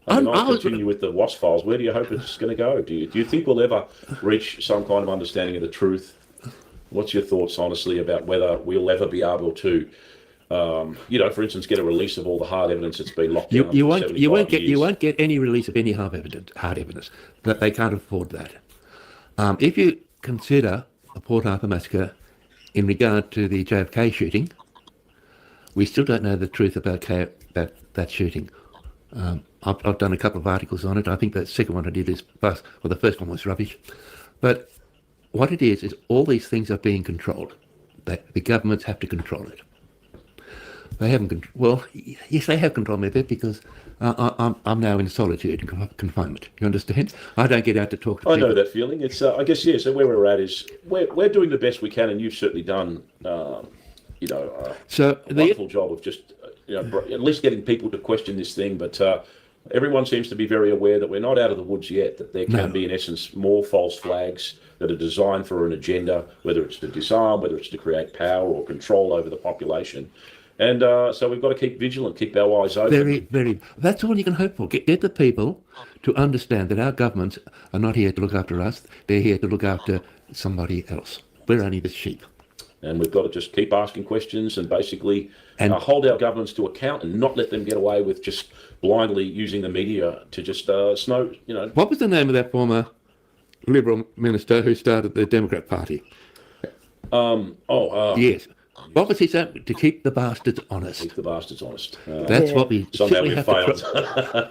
I'll continue with the WASP files. Where do you hope it's going to go? Do you think we'll ever reach some kind of understanding of the truth? What's your thoughts, honestly, about whether we'll ever be able to, for instance, get a release of all the hard evidence that's been locked down? You won't get any release of any hard evidence. That they can't afford that. If you consider the Port Arthur Massacre in regard to the JFK shooting, we still don't know the truth about that shooting. I've done a couple of articles on it. I think the second one I did is the first one was rubbish. But what it is all these things are being controlled. The governments have to control it. They haven't. Well, yes, they have controlled me a bit because I'm now in solitude and confinement. You understand? I don't get out to talk to people. I know that feeling. It's I guess so. Where we're at is we're doing the best we can, and you've certainly done a wonderful job of just at least getting people to question this thing. But everyone seems to be very aware that we're not out of the woods yet. That there can be, in essence, more false flags that are designed for an agenda, whether it's to disarm, whether it's to create power or control over the population. And so we've got to keep vigilant, keep our eyes open. Very, very. That's all you can hope for. Get the people to understand that our governments are not here to look after us. They're here to look after somebody else. We're only the sheep. And we've got to just keep asking questions and basically hold our governments to account and not let them get away with just blindly using the media to just snow. What was the name of that former Liberal minister who started the Democrat Party? Yes. What was his name? To keep the bastards honest. Keep the bastards honest. That's what we somehow we've failed.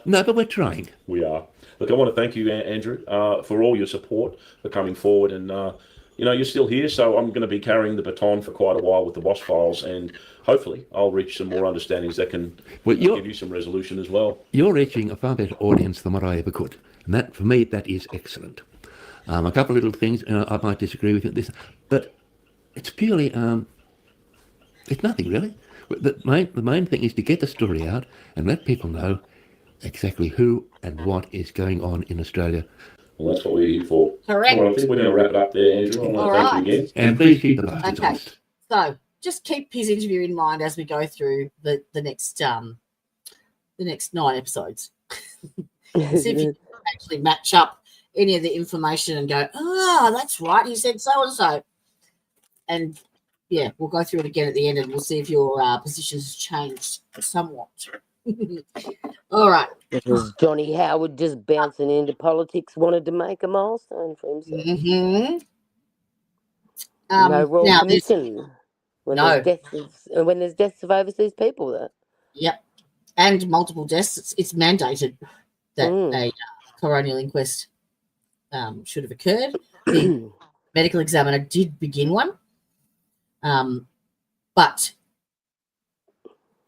No, but we're trying. We are. Look, I want to thank you, Andrew, for all your support, for coming forward and you're still here, so I'm going to be carrying the baton for quite a while with the WASP files, and hopefully I'll reach some more understandings that can give you some resolution as well. You're reaching a far better audience than what I ever could, and that, for me, that is excellent. A couple of little things, I might disagree with this, but it's purely, it's nothing really. The main thing is to get the story out and let people know exactly who and what is going on in Australia. Well, that's what we're here for. Correct. Well, I think we're going to wrap it up there, Andrew. I want to thank you again. And please keep the bastards honest. So just keep his interview in mind as we go through the next 9 episodes. See if you can actually match up any of the information and go, that's right, he said so and so. And yeah, we'll go through it again at the end and we'll see if your positions changed somewhat. All right. Because Johnny Howard, just bouncing into politics, wanted to make a milestone for himself. Mm-hmm. No royal commission. When there's deaths of overseas people there. Yep. And multiple deaths. It's mandated that a coronial inquest should have occurred. The medical examiner did begin one. But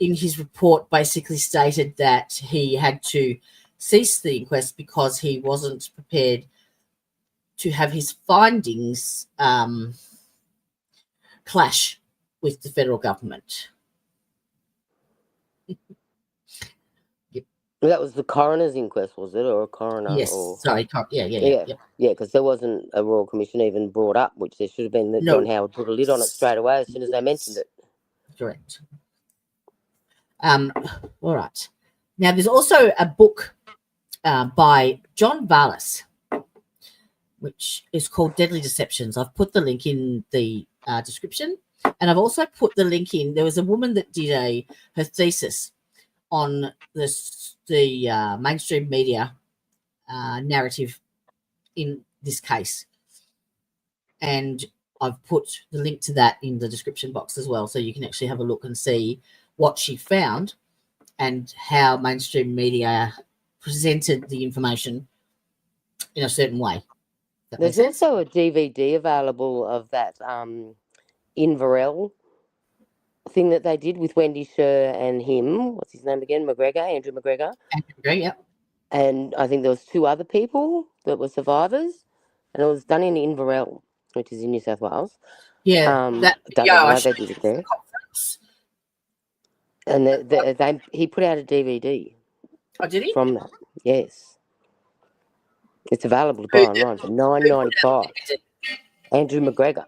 in his report basically stated that he had to cease the inquest because he wasn't prepared to have his findings clash with the federal government. That was the coroner's inquest, was it, or a coroner? Yes, sorry. Yeah, because there wasn't a royal commission even brought up, which there should have been. That John Howard put a lid on it straight away as soon as they mentioned it. Correct. All right. Now, there's also a book by John Vallis, which is called Deadly Deceptions. I've put the link in the description, and I've also put the link in. There was a woman that did her thesis on the mainstream media narrative in this case, and I've put the link to that in the description box as well, so you can actually have a look and see what she found and how mainstream media presented the information in a certain way. There's also a DVD available of that Inverell thing that they did with Wendy Sher and him. What's his name again? Andrew McGregor. Andrew McGregor, yep. And I think there was 2 other people that were survivors, and it was done in Inverell, which is in New South Wales. Yeah, they did it there. And he put out a DVD. Oh, did he? From that, yes. It's available to buy online for $9.95. Andrew McGregor.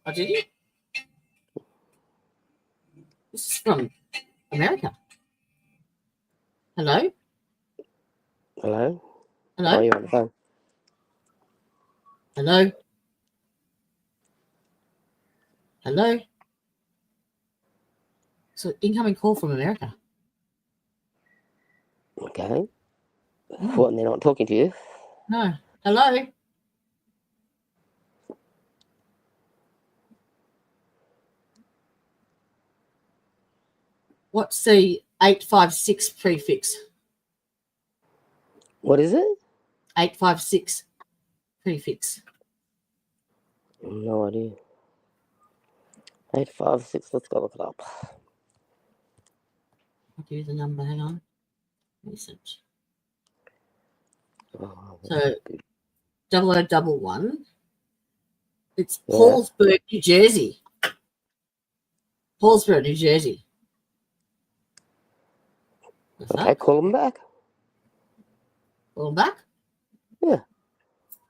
Oh, did he? This is from America. Hello? Hello? Hello? Oh, you're on the phone. Hello? Hello? So, incoming call from America. Okay. What, and they're not talking to you? No. Hello? What's the 856 prefix? What is it? 856 prefix. No idea. 856, let's go look it up. I'll give you the number, hang on. Recent. So 0011. It's Paulsburg, New Jersey. Paulsburg, New Jersey. Okay, call them back. Call them back? Yeah.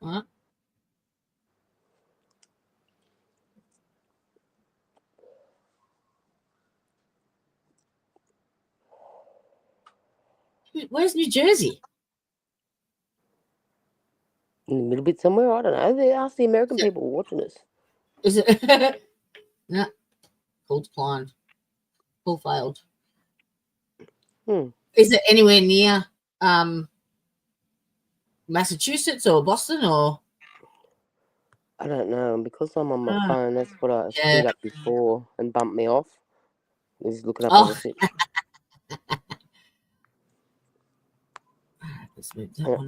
All right. Where's New Jersey? In the middle bit somewhere, I don't know. They ask the American people watching us. Is it? No. Call declined. Call failed. Is it anywhere near Massachusetts or Boston or? I don't know. And because I'm on my phone, that's what I screwed up before and bumped me off. He's looking up everything.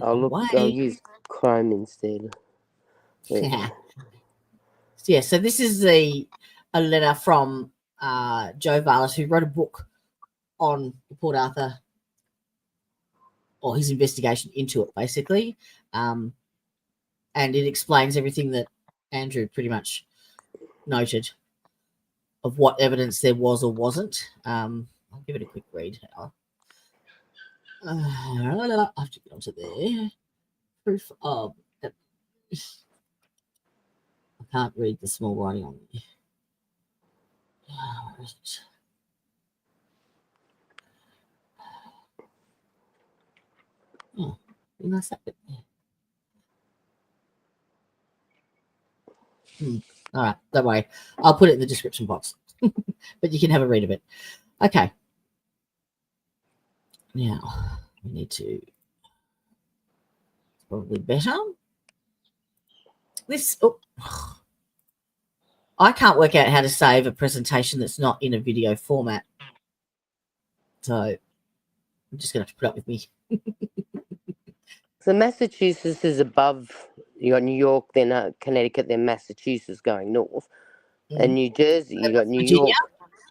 I'll use Chrome instead. Yeah. So this is a letter from Joe Varlas, who wrote a book on Port Arthur, or his investigation into it, basically. And it explains everything that Andrew pretty much noted of what evidence there was or wasn't. I'll give it a quick read. I have to get onto there. Proof of. I can't read the small writing on there. Where is it? Oh, nice that bit there. All right, don't worry. I'll put it in the description box, but you can have a read of it. Okay. Now we need to probably better this. Oh, I can't work out how to save a presentation that's not in a video format, so I'm just going to have to put up with me. So Massachusetts is above. You got New York, then Connecticut, then Massachusetts going north, and New Jersey. You got New Virginia? York,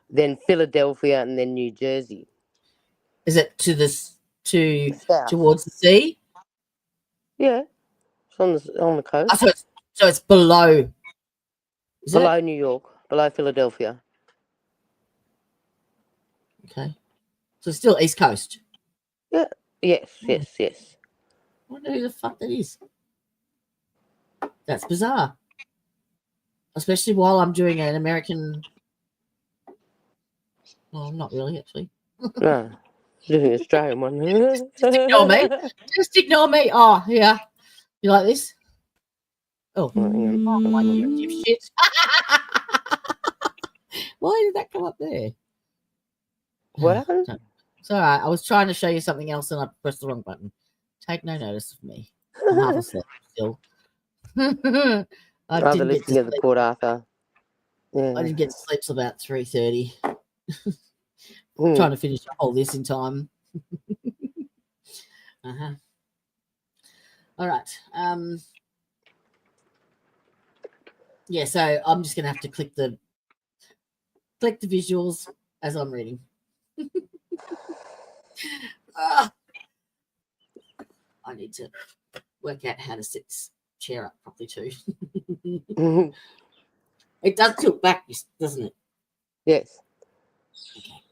then Philadelphia, and then New Jersey. Is it to this South. towards the sea? Yeah, it's on the coast. Oh, so it's below. Below New York, below Philadelphia. Okay, so it's still East Coast. Yeah. Yes. I wonder who the fuck that is. That's bizarre. Especially while I'm doing an American. Well, not really, actually. No, doing an Australian one. Just ignore me. Just ignore me. Oh, yeah. You like this? Oh, shit. Why did that come up there? What happened? It's all right. I was trying to show you something else and I pressed the wrong button. Take no notice of me. I'm half asleep still. The listing of the Port Arthur. Yeah. I didn't get to sleep till about 3:30. Trying to finish all this in time. All right. Yeah, so I'm just gonna have to click the visuals as I'm reading. I need to work out how to set this chair up properly too. It does tilt back, doesn't it? Yes. Okay.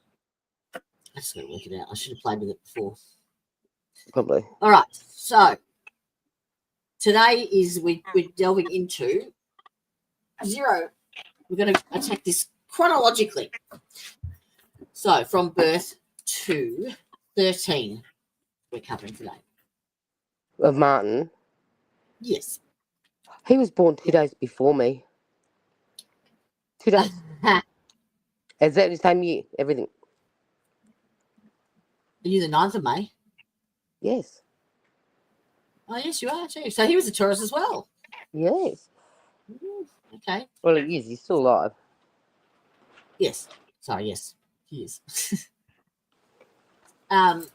I just got to work it out. I should have played with it before. Probably. All right. So today is we're delving into zero. We're going to attack this chronologically. So from birth to 13, we're covering today. Of Martin? Yes. He was born 2 days before me. 2 days. Exactly the same year, everything. Are you the 9th of May? Yes. Oh, yes, you are too. So he was a Taurus as well. Yes. Okay. Well, he is. He's still alive. Yes. Sorry, yes, he is. On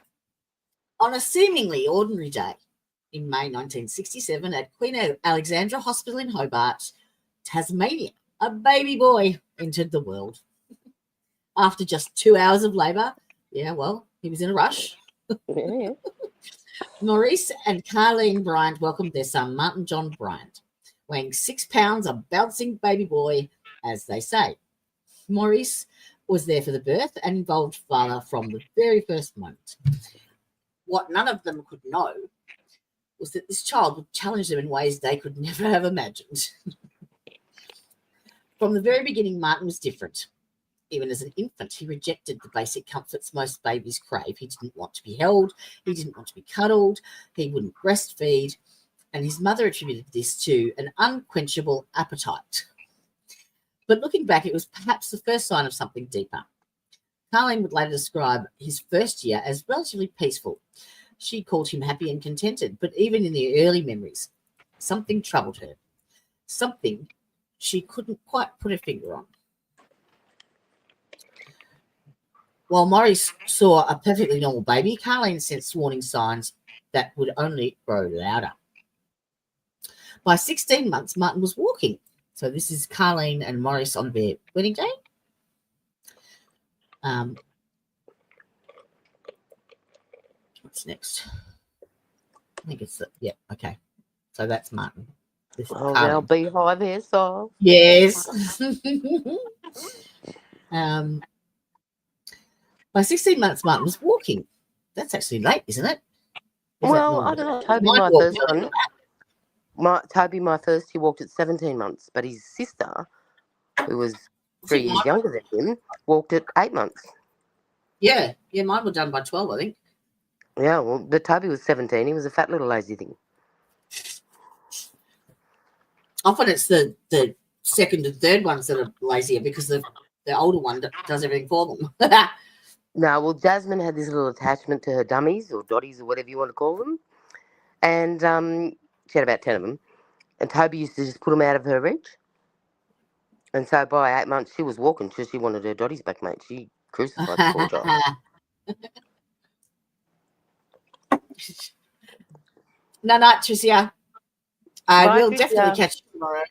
a seemingly ordinary day in May 1967 at Queen Alexandra Hospital in Hobart, Tasmania, a baby boy entered the world. After just 2 hours of labour, yeah, well, he was in a rush. Yeah. Maurice and Martin Bryant welcomed their son, Martin John Bryant, weighing 6 pounds, a bouncing baby boy, as they say. Maurice was there for the birth and involved father from the very first moment. What none of them could know was that this child would challenge them in ways they could never have imagined. From the very beginning, Martin was different. Even as an infant, he rejected the basic comforts most babies crave. He didn't want to be held. He didn't want to be cuddled. He wouldn't breastfeed. And his mother attributed this to an unquenchable appetite. But looking back, it was perhaps the first sign of something deeper. Carleen would later describe his first year as relatively peaceful. She called him happy and contented, but even in the early memories, something troubled her. Something she couldn't quite put her finger on. While Maurice saw a perfectly normal baby, Carleen sensed warning signs that would only grow louder. By 16 months, Martin was walking. So this is Carleen and Morris on their wedding day. What's next? I think it's okay. So that's Martin. This is now beehive hairstyle. Yes. By 16 months, Martin was walking. That's actually late, isn't it? Well, I don't know. Toby, my first one. Toby, my first, he walked at 17 months, but his sister, who was 3 years younger than him, walked at 8 months. Yeah, mine were done by 12, I think. Yeah, well, but Toby was 17. He was a fat little lazy thing. Often it's the second and third ones that are lazier because the older one does everything for them. No, well, Jasmine had this little attachment to her dummies or dotties or whatever you want to call them. And she had about 10 of them. And Toby used to just put them out of her reach. And so by 8 months, she was walking because she wanted her dotties back, mate. She crucified the poor child. No, Tricia. I will definitely catch you tomorrow.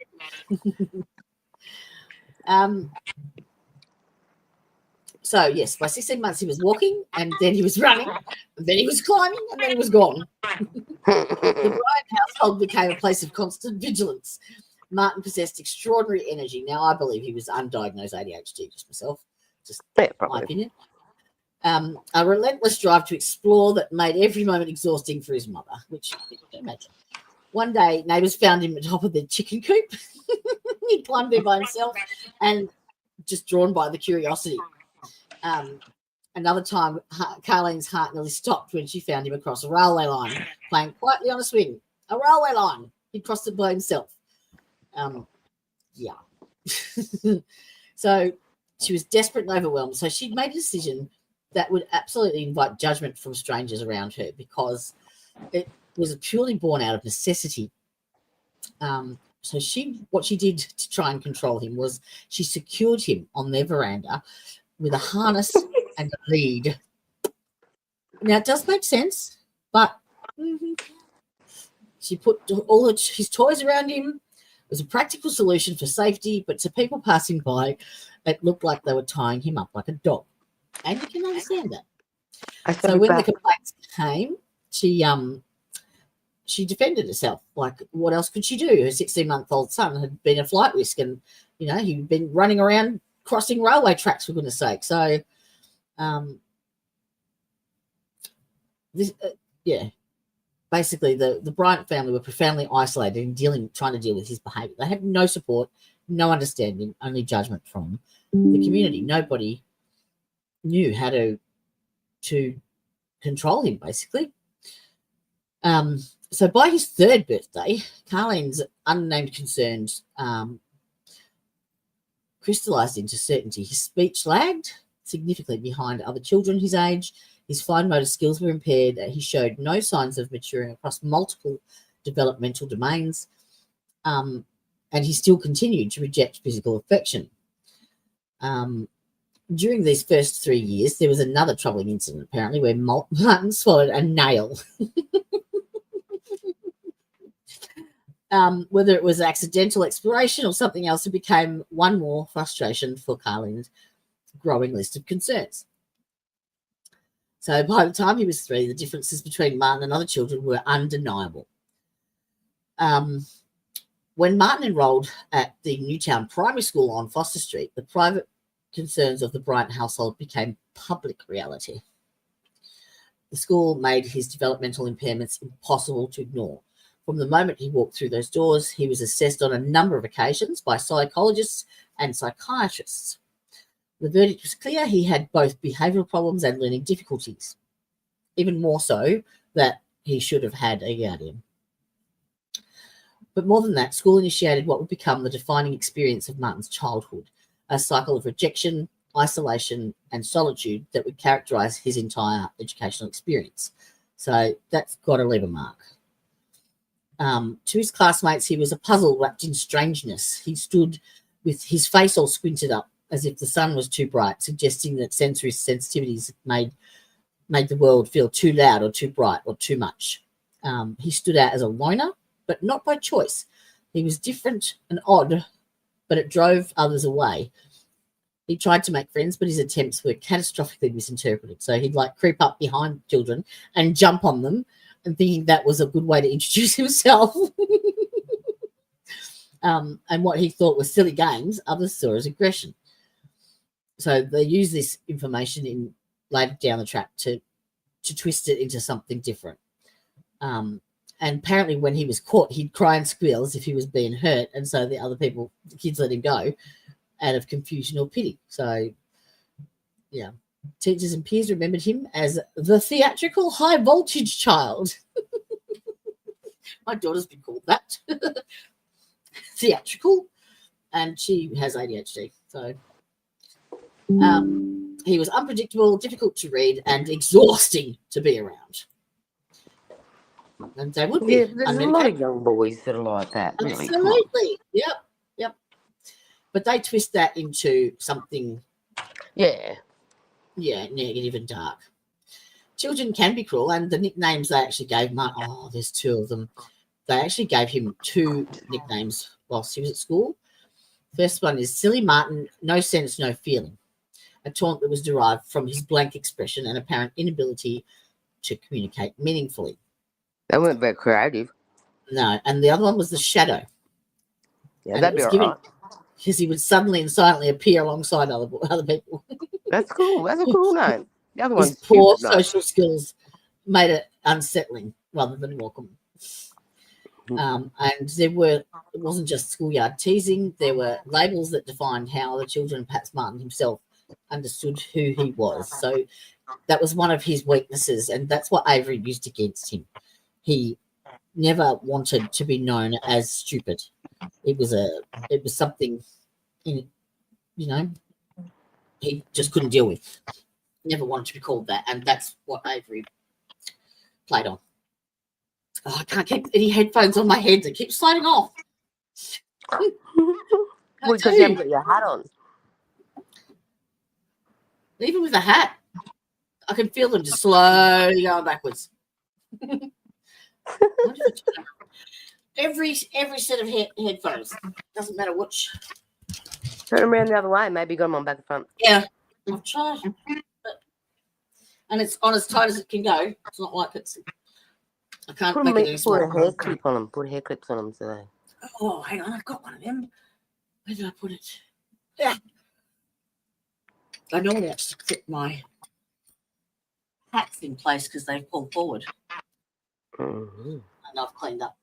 So, yes, by 16 months he was walking, and then he was running, and then he was climbing, and then he was gone. The Bryant household became a place of constant vigilance. Martin possessed extraordinary energy. Now, I believe he was undiagnosed ADHD, just myself, my opinion. A relentless drive to explore that made every moment exhausting for his mother, which you can imagine. One day, neighbours found him at the top of the chicken coop. He climbed there by himself and just drawn by the curiosity. Another time, Carleen's heart nearly stopped when she found him across a railway line, playing quietly on a swing. A railway line. He crossed it by himself. So she was desperate and overwhelmed. So she'd made a decision that would absolutely invite judgment from strangers around her because it was purely born out of necessity. So what she did to try and control him was she secured him on their veranda with a harness and a lead. Now, it does make sense, but she put all his toys around him. It was a practical solution for safety, but to people passing by, it looked like they were tying him up like a dog. And you can understand that. So when the complaints came, she defended herself. Like, what else could she do? Her 16-month-old son had been a flight risk and, he'd been running around crossing railway tracks, for goodness sake. So, basically the Bryant family were profoundly isolated in trying to deal with his behaviour. They had no support, no understanding, only judgment from the community. Nobody knew how to control him, basically. So by his third birthday, Carleen's unnamed concerns crystallised into certainty. His speech lagged significantly behind other children his age. His fine motor skills were impaired. He showed no signs of maturing across multiple developmental domains. And he still continued to reject physical affection. During these first 3 years, there was another troubling incident, apparently, where Martin swallowed a nail. Whether it was accidental exploration or something else, it became one more frustration for Carleen's growing list of concerns. So by the time he was 3, the differences between Martin and other children were undeniable. When Martin enrolled at the Newtown Primary School on Foster Street, the private concerns of the Bryant household became public reality. The school made his developmental impairments impossible to ignore. From the moment he walked through those doors, he was assessed on a number of occasions by psychologists and psychiatrists. The verdict was clear. He had both behavioural problems and learning difficulties, even more so that he should have had a guardian. But more than that, school initiated what would become the defining experience of Martin's childhood, a cycle of rejection, isolation, and solitude that would characterise his entire educational experience. So that's got to leave a mark. To his classmates, he was a puzzle wrapped in strangeness. He stood with his face all squinted up as if the sun was too bright, suggesting that sensory sensitivities made the world feel too loud or too bright or too much. He stood out as a loner, but not by choice. He was different and odd but it drove others away. He tried to make friends, but his attempts were catastrophically misinterpreted. So he'd like creep up behind children and jump on them and thinking that was a good way to introduce himself. And what he thought were silly games, others saw as aggression. So they use this information in later down the track to twist it into something different. And apparently when he was caught, he'd cry and squeal as if he was being hurt. And so the kids let him go out of confusion or pity. So, yeah, teachers and peers remembered him as the theatrical high voltage child. My daughter's been called that. Theatrical. And she has ADHD. So he was unpredictable, difficult to read, and exhausting to be around. And they would be. Yeah, there's a lot of young boys that are like that. Really. Absolutely. Yep. But they twist that into something, negative and dark. Children can be cruel, and the nicknames they actually gave Mark, there's two of them. They actually gave him two nicknames whilst he was at school. First one is Silly Martin, no sense, no feeling, a taunt that was derived from his blank expression and apparent inability to communicate meaningfully. They weren't very creative. No, and the other one was the Shadow. Yeah, that'd be all right. Because he would suddenly and silently appear alongside other people. That's cool. That's a cool name. The other one's his poor stupid, social skills made it unsettling rather than welcome. And it wasn't just schoolyard teasing. There were labels that defined how the children, perhaps Martin himself, understood who he was. So that was one of his weaknesses, and that's what Avery used against him. He never wanted to be known as stupid. It was something, he just couldn't deal with. Never wanted to be called that, and that's what Avery played on. Oh, I can't keep any headphones on my head. They keep sliding off. Well, because you haven't got your hat on. Even with a hat, I can feel them just slowly going backwards. Every set of headphones, doesn't matter which. Turn them around the other way. Maybe you got them on back and front. Yeah, I've tried. And it's on as tight as it can go. It's not like I can't make it any smaller. Put a hair clip on them. Put hair clips on them today. Oh, hang on. I've got one of them. Where did I put it? Yeah. I normally have to put my hats in place because they pull forward. Mm-hmm. And I've cleaned up.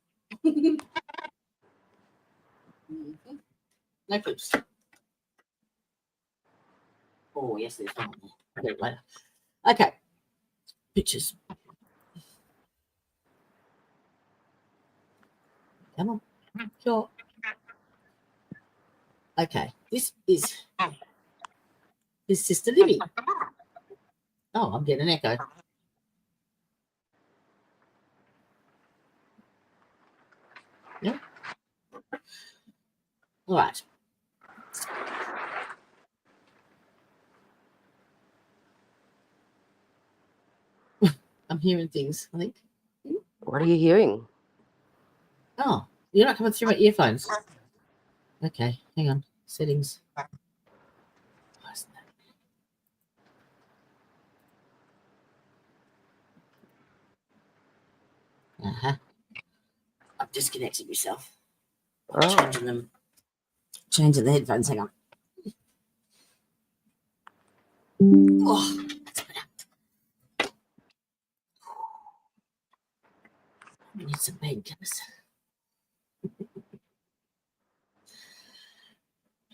Mm-hmm. No clips. Oh, yes, there's one there. I'll do it later. Okay. Pictures. Come on. Sure. Okay. This is his sister Libby. Oh, I'm getting an echo. Yeah. All right. I'm hearing things, I think. What are you hearing? Oh, you're not coming through my earphones. Okay, hang on. Settings. I've disconnected myself. Changing the headphones. Hang on. Oh, that's better. I need some painkillers.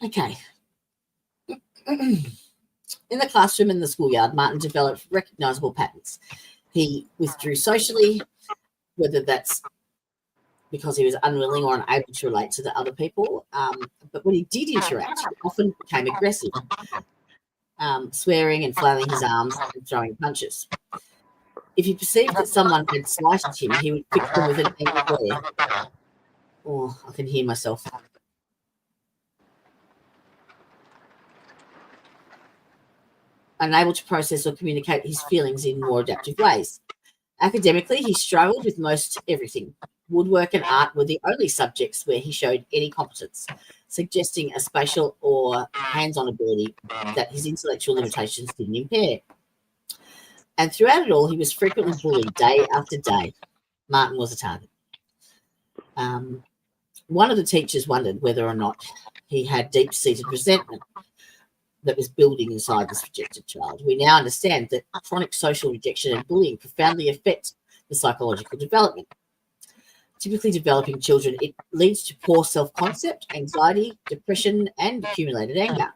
Okay. In the classroom in the schoolyard, Martin developed recognizable patterns. He withdrew socially, whether that's because he was unwilling or unable to relate to the other people. But when he did interact, he often became aggressive, swearing and flailing his arms and throwing punches. If he perceived that someone had slighted him, he would fix them with an angry glare. Oh, I can hear myself. Unable to process or communicate his feelings in more adaptive ways. Academically, he struggled with most everything. Woodwork and art were the only subjects where he showed any competence, suggesting a spatial or hands-on ability that his intellectual limitations didn't impair. And throughout it all, he was frequently bullied day after day. Martin was a target. One of the teachers wondered whether or not he had deep-seated resentment that was building inside this rejected child. We now understand that chronic social rejection and bullying profoundly affect the psychological development. Typically developing children, it leads to poor self-concept, anxiety, depression, and accumulated anger.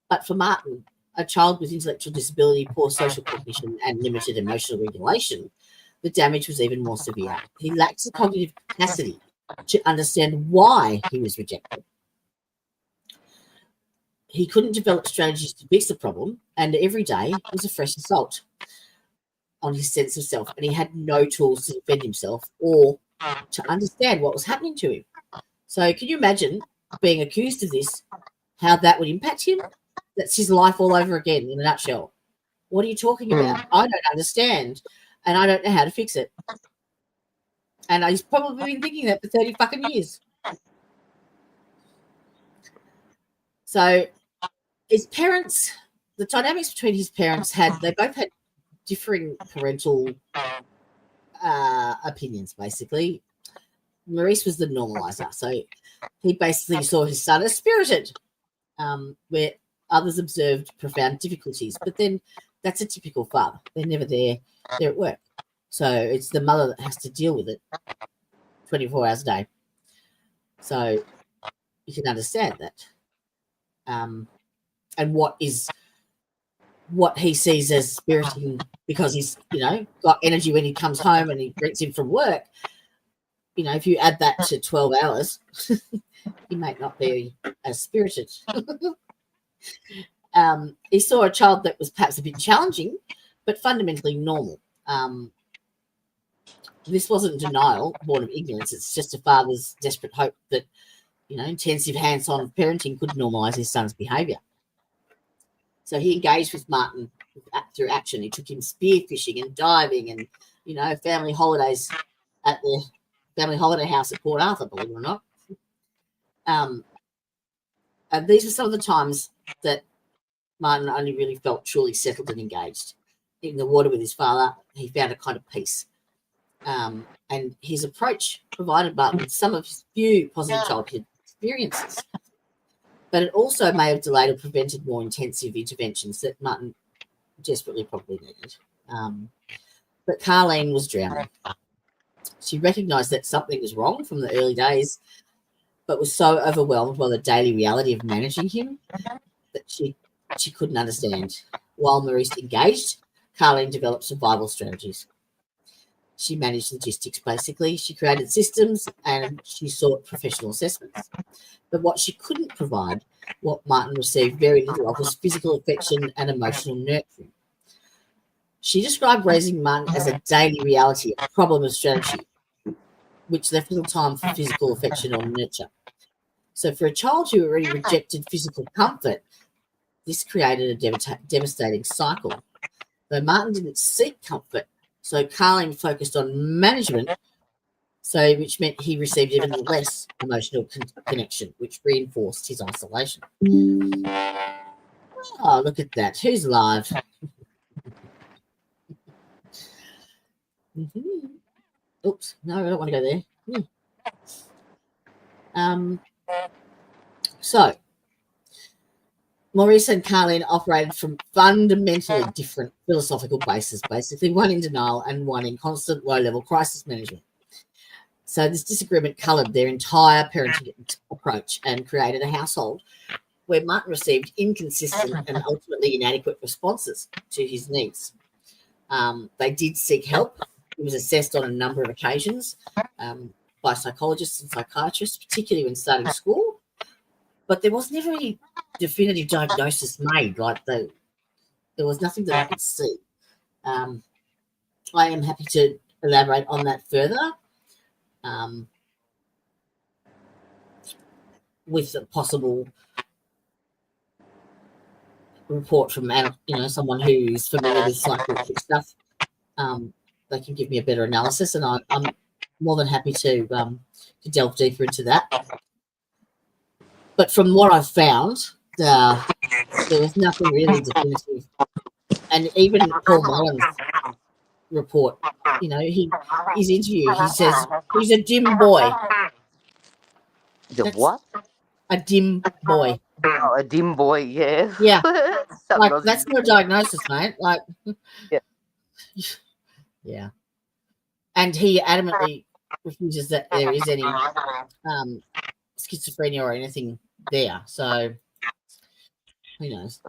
But for Martin, a child with intellectual disability, poor social cognition, and limited emotional regulation, the damage was even more severe. He lacks the cognitive capacity to understand why he was rejected. He couldn't develop strategies to fix the problem, and every day was a fresh assault on his sense of self, and he had no tools to defend himself or to understand what was happening to him. So can you imagine being accused of this, how that would impact him? That's his life all over again in a nutshell. What are you talking about? I don't understand, and I don't know how to fix it. And he's probably been thinking that for 30 fucking years. So his parents, the dynamics between his parents they both had differing parental opinions, basically. Maurice was the normalizer. So he basically saw his son as spirited, where others observed profound difficulties. But then that's a typical father. They're never there. They're at work. So it's the mother that has to deal with it 24 hours a day. So you can understand that. And what he sees as spiriting, because he's, got energy when he comes home and he brings him from work. If you add that to 12 hours, he might not be as spirited. He saw a child that was perhaps a bit challenging, but fundamentally normal. This wasn't denial born of ignorance. It's just a father's desperate hope that, intensive hands-on parenting could normalise his son's behaviour. So he engaged with Martin through action. He took him spearfishing and diving and, family holidays at the family holiday house at Port Arthur, believe it or not. And these were some of the times that Martin only really felt truly settled and engaged. In the water with his father, he found a kind of peace. And his approach provided Martin with some of his few positive childhood experiences. But it also may have delayed or prevented more intensive interventions that Martin desperately probably needed. But Carleen was drowning. She recognised that something was wrong from the early days, but was so overwhelmed by the daily reality of managing him that she couldn't understand. While Maurice engaged, Carleen developed survival strategies. She managed logistics, basically. She created systems and she sought professional assessments. But what she couldn't provide, what Martin received very little of, was physical affection and emotional nurturing. She described raising Martin as a daily reality, a problem of strategy, which left little time for physical affection or nurture. So for a child who already rejected physical comfort, this created a devastating cycle. Though Martin didn't seek comfort, so Carleen focused on management, which meant he received even less emotional connection, which reinforced his isolation. Oh, look at that. Who's live? Oops, no, I don't want to go there. So, Maurice and Carleen operated from fundamentally different philosophical bases, basically, one in denial and one in constant low-level crisis management. So this disagreement coloured their entire parenting approach and created a household where Martin received inconsistent and ultimately inadequate responses to his needs. They did seek help. He was assessed on a number of occasions by psychologists and psychiatrists, particularly when starting school. But there was never any definitive diagnosis made. There was nothing that I could see. I am happy to elaborate on that further with a possible report from someone who's familiar with psychiatric stuff. They can give me a better analysis, and I'm more than happy to delve deeper into that. But from what I've found, there was nothing really definitive. And even Paul Mullen's report, you know, his interview, he says he's a dim boy. What? A dim boy. Oh, a dim boy, yeah. Yeah. Like, that's not a diagnosis, mate. Like, yeah. Yeah. And he adamantly refuses that there is any schizophrenia or anything there. So, who knows?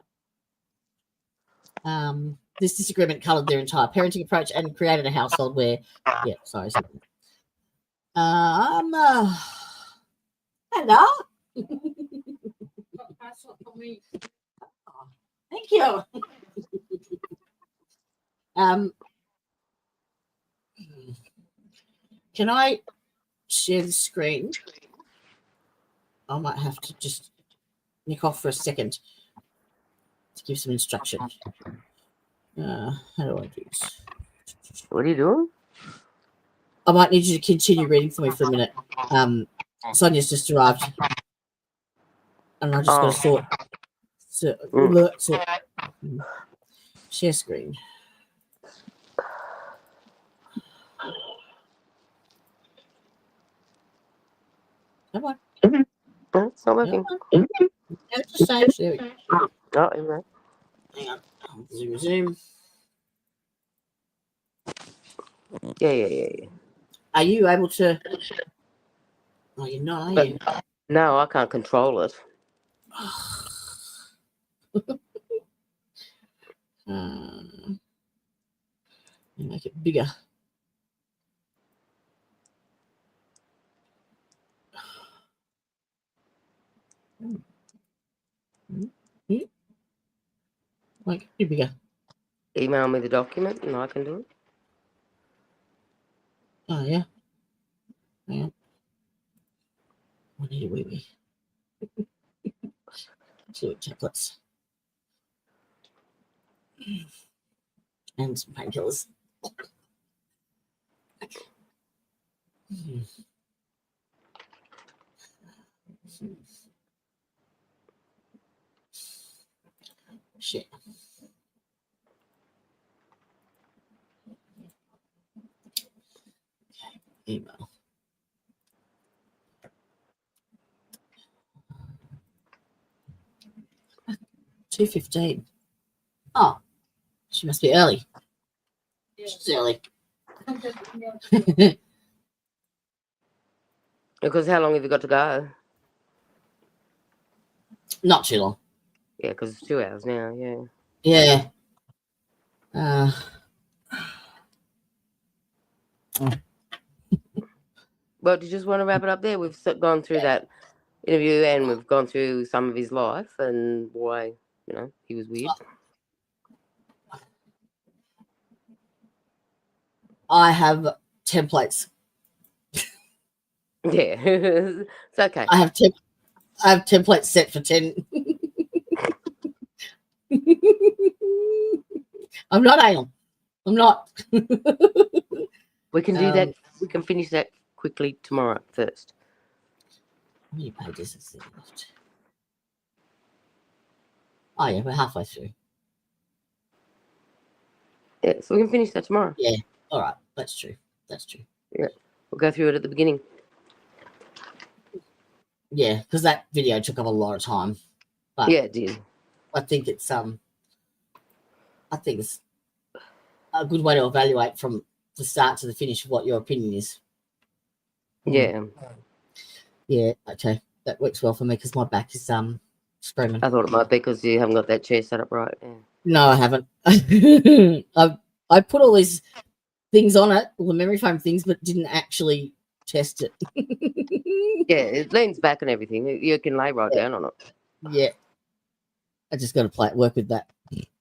This disagreement coloured their entire parenting approach and created a household where, hello. Thank you. Can I share the screen? I might have to just nick off for a second to give some instruction. How do I do this? What are you doing? I might need you to continue reading for me for a minute. Sonia's just arrived. And I just got to sort. Share screen. Come on. It's not working. Just say, there we go. Oh, anyway. Hang on. Zoom. Yeah. Are you able to? Oh, you're not, are you? No, I can't control it. Make it bigger. Make it bigger. Email me the document and I can do it. Oh, yeah. Hang on. I need a wee. Fluid tablets. And some painkillers. Shit. Okay, email. $2:15. Oh, she must be early. Yeah. She's early. Because how long have you got to go? Not too long. Yeah, because it's 2 hours now, yeah. Yeah. Well, do you just want to wrap it up there? We've gone through that interview and we've gone through some of his life and why, he was weird. I have templates. Yeah, it's okay. I have templates set for 10. I'm not anal. I'm not. We can do that. We can finish that quickly tomorrow first. How many pages is there left? Oh, yeah, we're halfway through. Yeah, so we can finish that tomorrow. Yeah, all right. That's true. Yeah, we'll go through it at the beginning. Yeah, because that video took up a lot of time. But yeah, it did. I think it's a good way to evaluate from the start to the finish of what your opinion is. Yeah. Yeah, okay. That works well for me because my back is screaming. I thought it might be because you haven't got that chair set up right. Yeah. No, I haven't. I put all these things on it, all the memory foam things, but didn't actually test it. Yeah, it leans back and everything. You can lay right down on it. Yeah. I just got to work with that.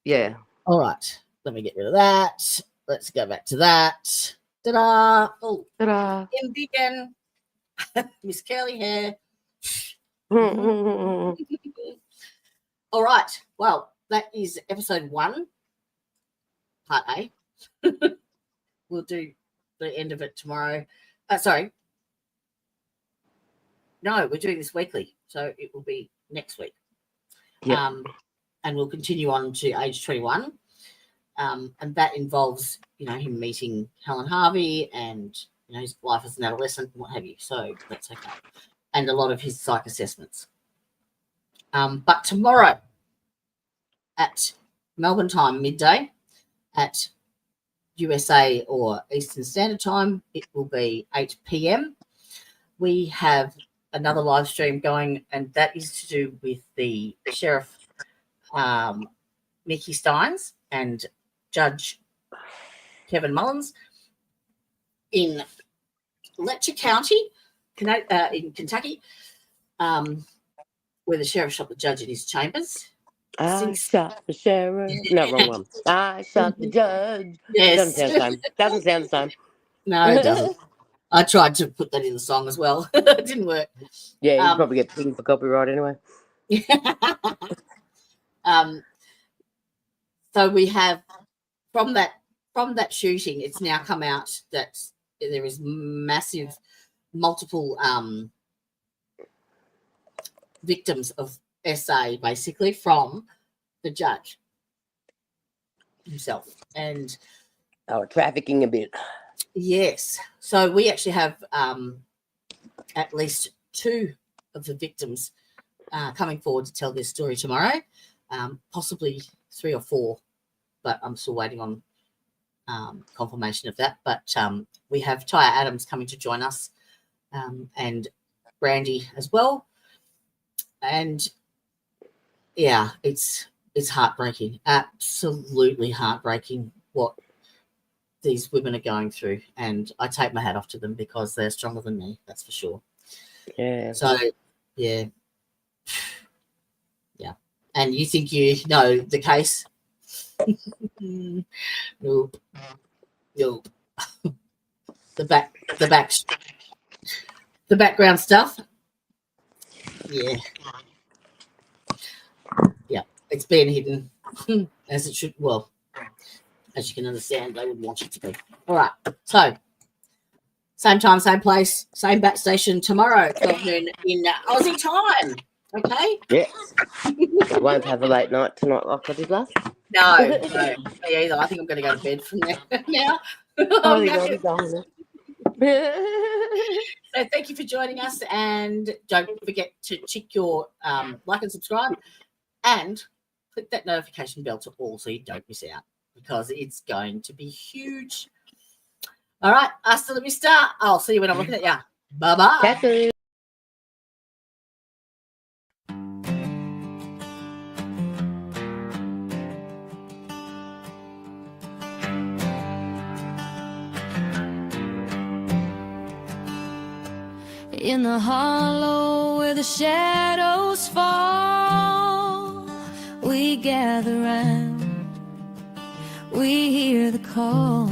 Yeah. All right. Let me get rid of that. Let's go back to that. Ta-da. Oh, ta-da. In vegan. Miss Curly hair. Mm-hmm. All right. Well, that is episode 1, part A. We'll do the end of it tomorrow. Sorry. No, we're doing this weekly, so it will be next week. Yep. And we'll continue on to age 21. And that involves, him meeting Helen Harvey and, his life as an adolescent and what have you. So that's okay. And a lot of his psych assessments. But tomorrow at Melbourne time, midday, at USA or Eastern Standard Time, it will be 8 p.m. We have another live stream going, and that is to do with the Sheriff Mickey Steins and Judge Kevin Mullins in Letcher County, in Kentucky, where the sheriff shot the judge in his chambers. I shot the sheriff. No, wrong one. I shot the judge. Yes. Doesn't sound the same. No, it doesn't. I tried to put that in the song as well. It didn't work. Yeah, you probably get pinged for copyright anyway. So we have from that shooting, it's now come out that there is multiple victims of SA, basically, from the judge himself. And trafficking a bit. Yes. So we actually have at least 2 of the victims coming forward to tell their story tomorrow, possibly 3 or 4, but I'm still waiting on confirmation of that. But we have Tyre Adams coming to join us, and Brandy as well. And yeah, it's heartbreaking, absolutely heartbreaking what these women are going through, and I take my hat off to them because they're stronger than me, that's for sure. Yeah. So yeah. And you think you know the case? Nope. The background stuff. Yeah. It's being hidden as it should. Well, as you can understand, they would want it to be. All right. So, same time, same place, same back station tomorrow, 12 noon in Aussie time. Okay? Yes. Won't have a late night tonight like I did last. No, me either. I think I'm going to go to bed from there now. So thank you for joining us, and don't forget to check your like and subscribe, and click that notification bell to all so you don't miss out, because it's going to be huge. All right, hasta la vista. I'll see you when I'm looking at you. Bye-bye. Catch In the hollow where the shadows fall, we gather round, we hear the call.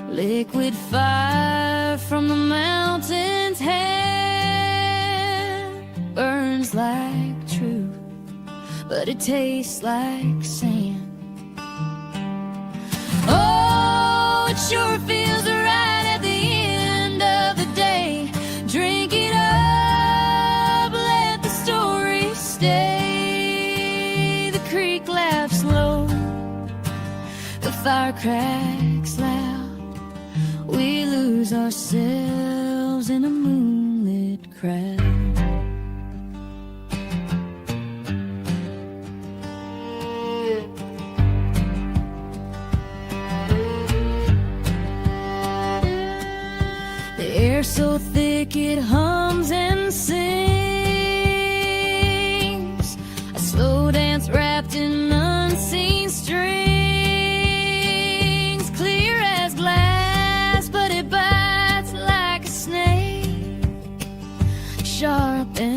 Liquid fire from the mountain's hand burns like truth, but it tastes like sand. Oh, it sure feels right at the end of the day. Drink it up, let the story stay. The creek laughs low, the fire cracks loud. We lose ourselves in a moonlit crowd. So thick it hums and sings, a slow dance wrapped in unseen strings, clear as glass, but it bites like a snake, sharp and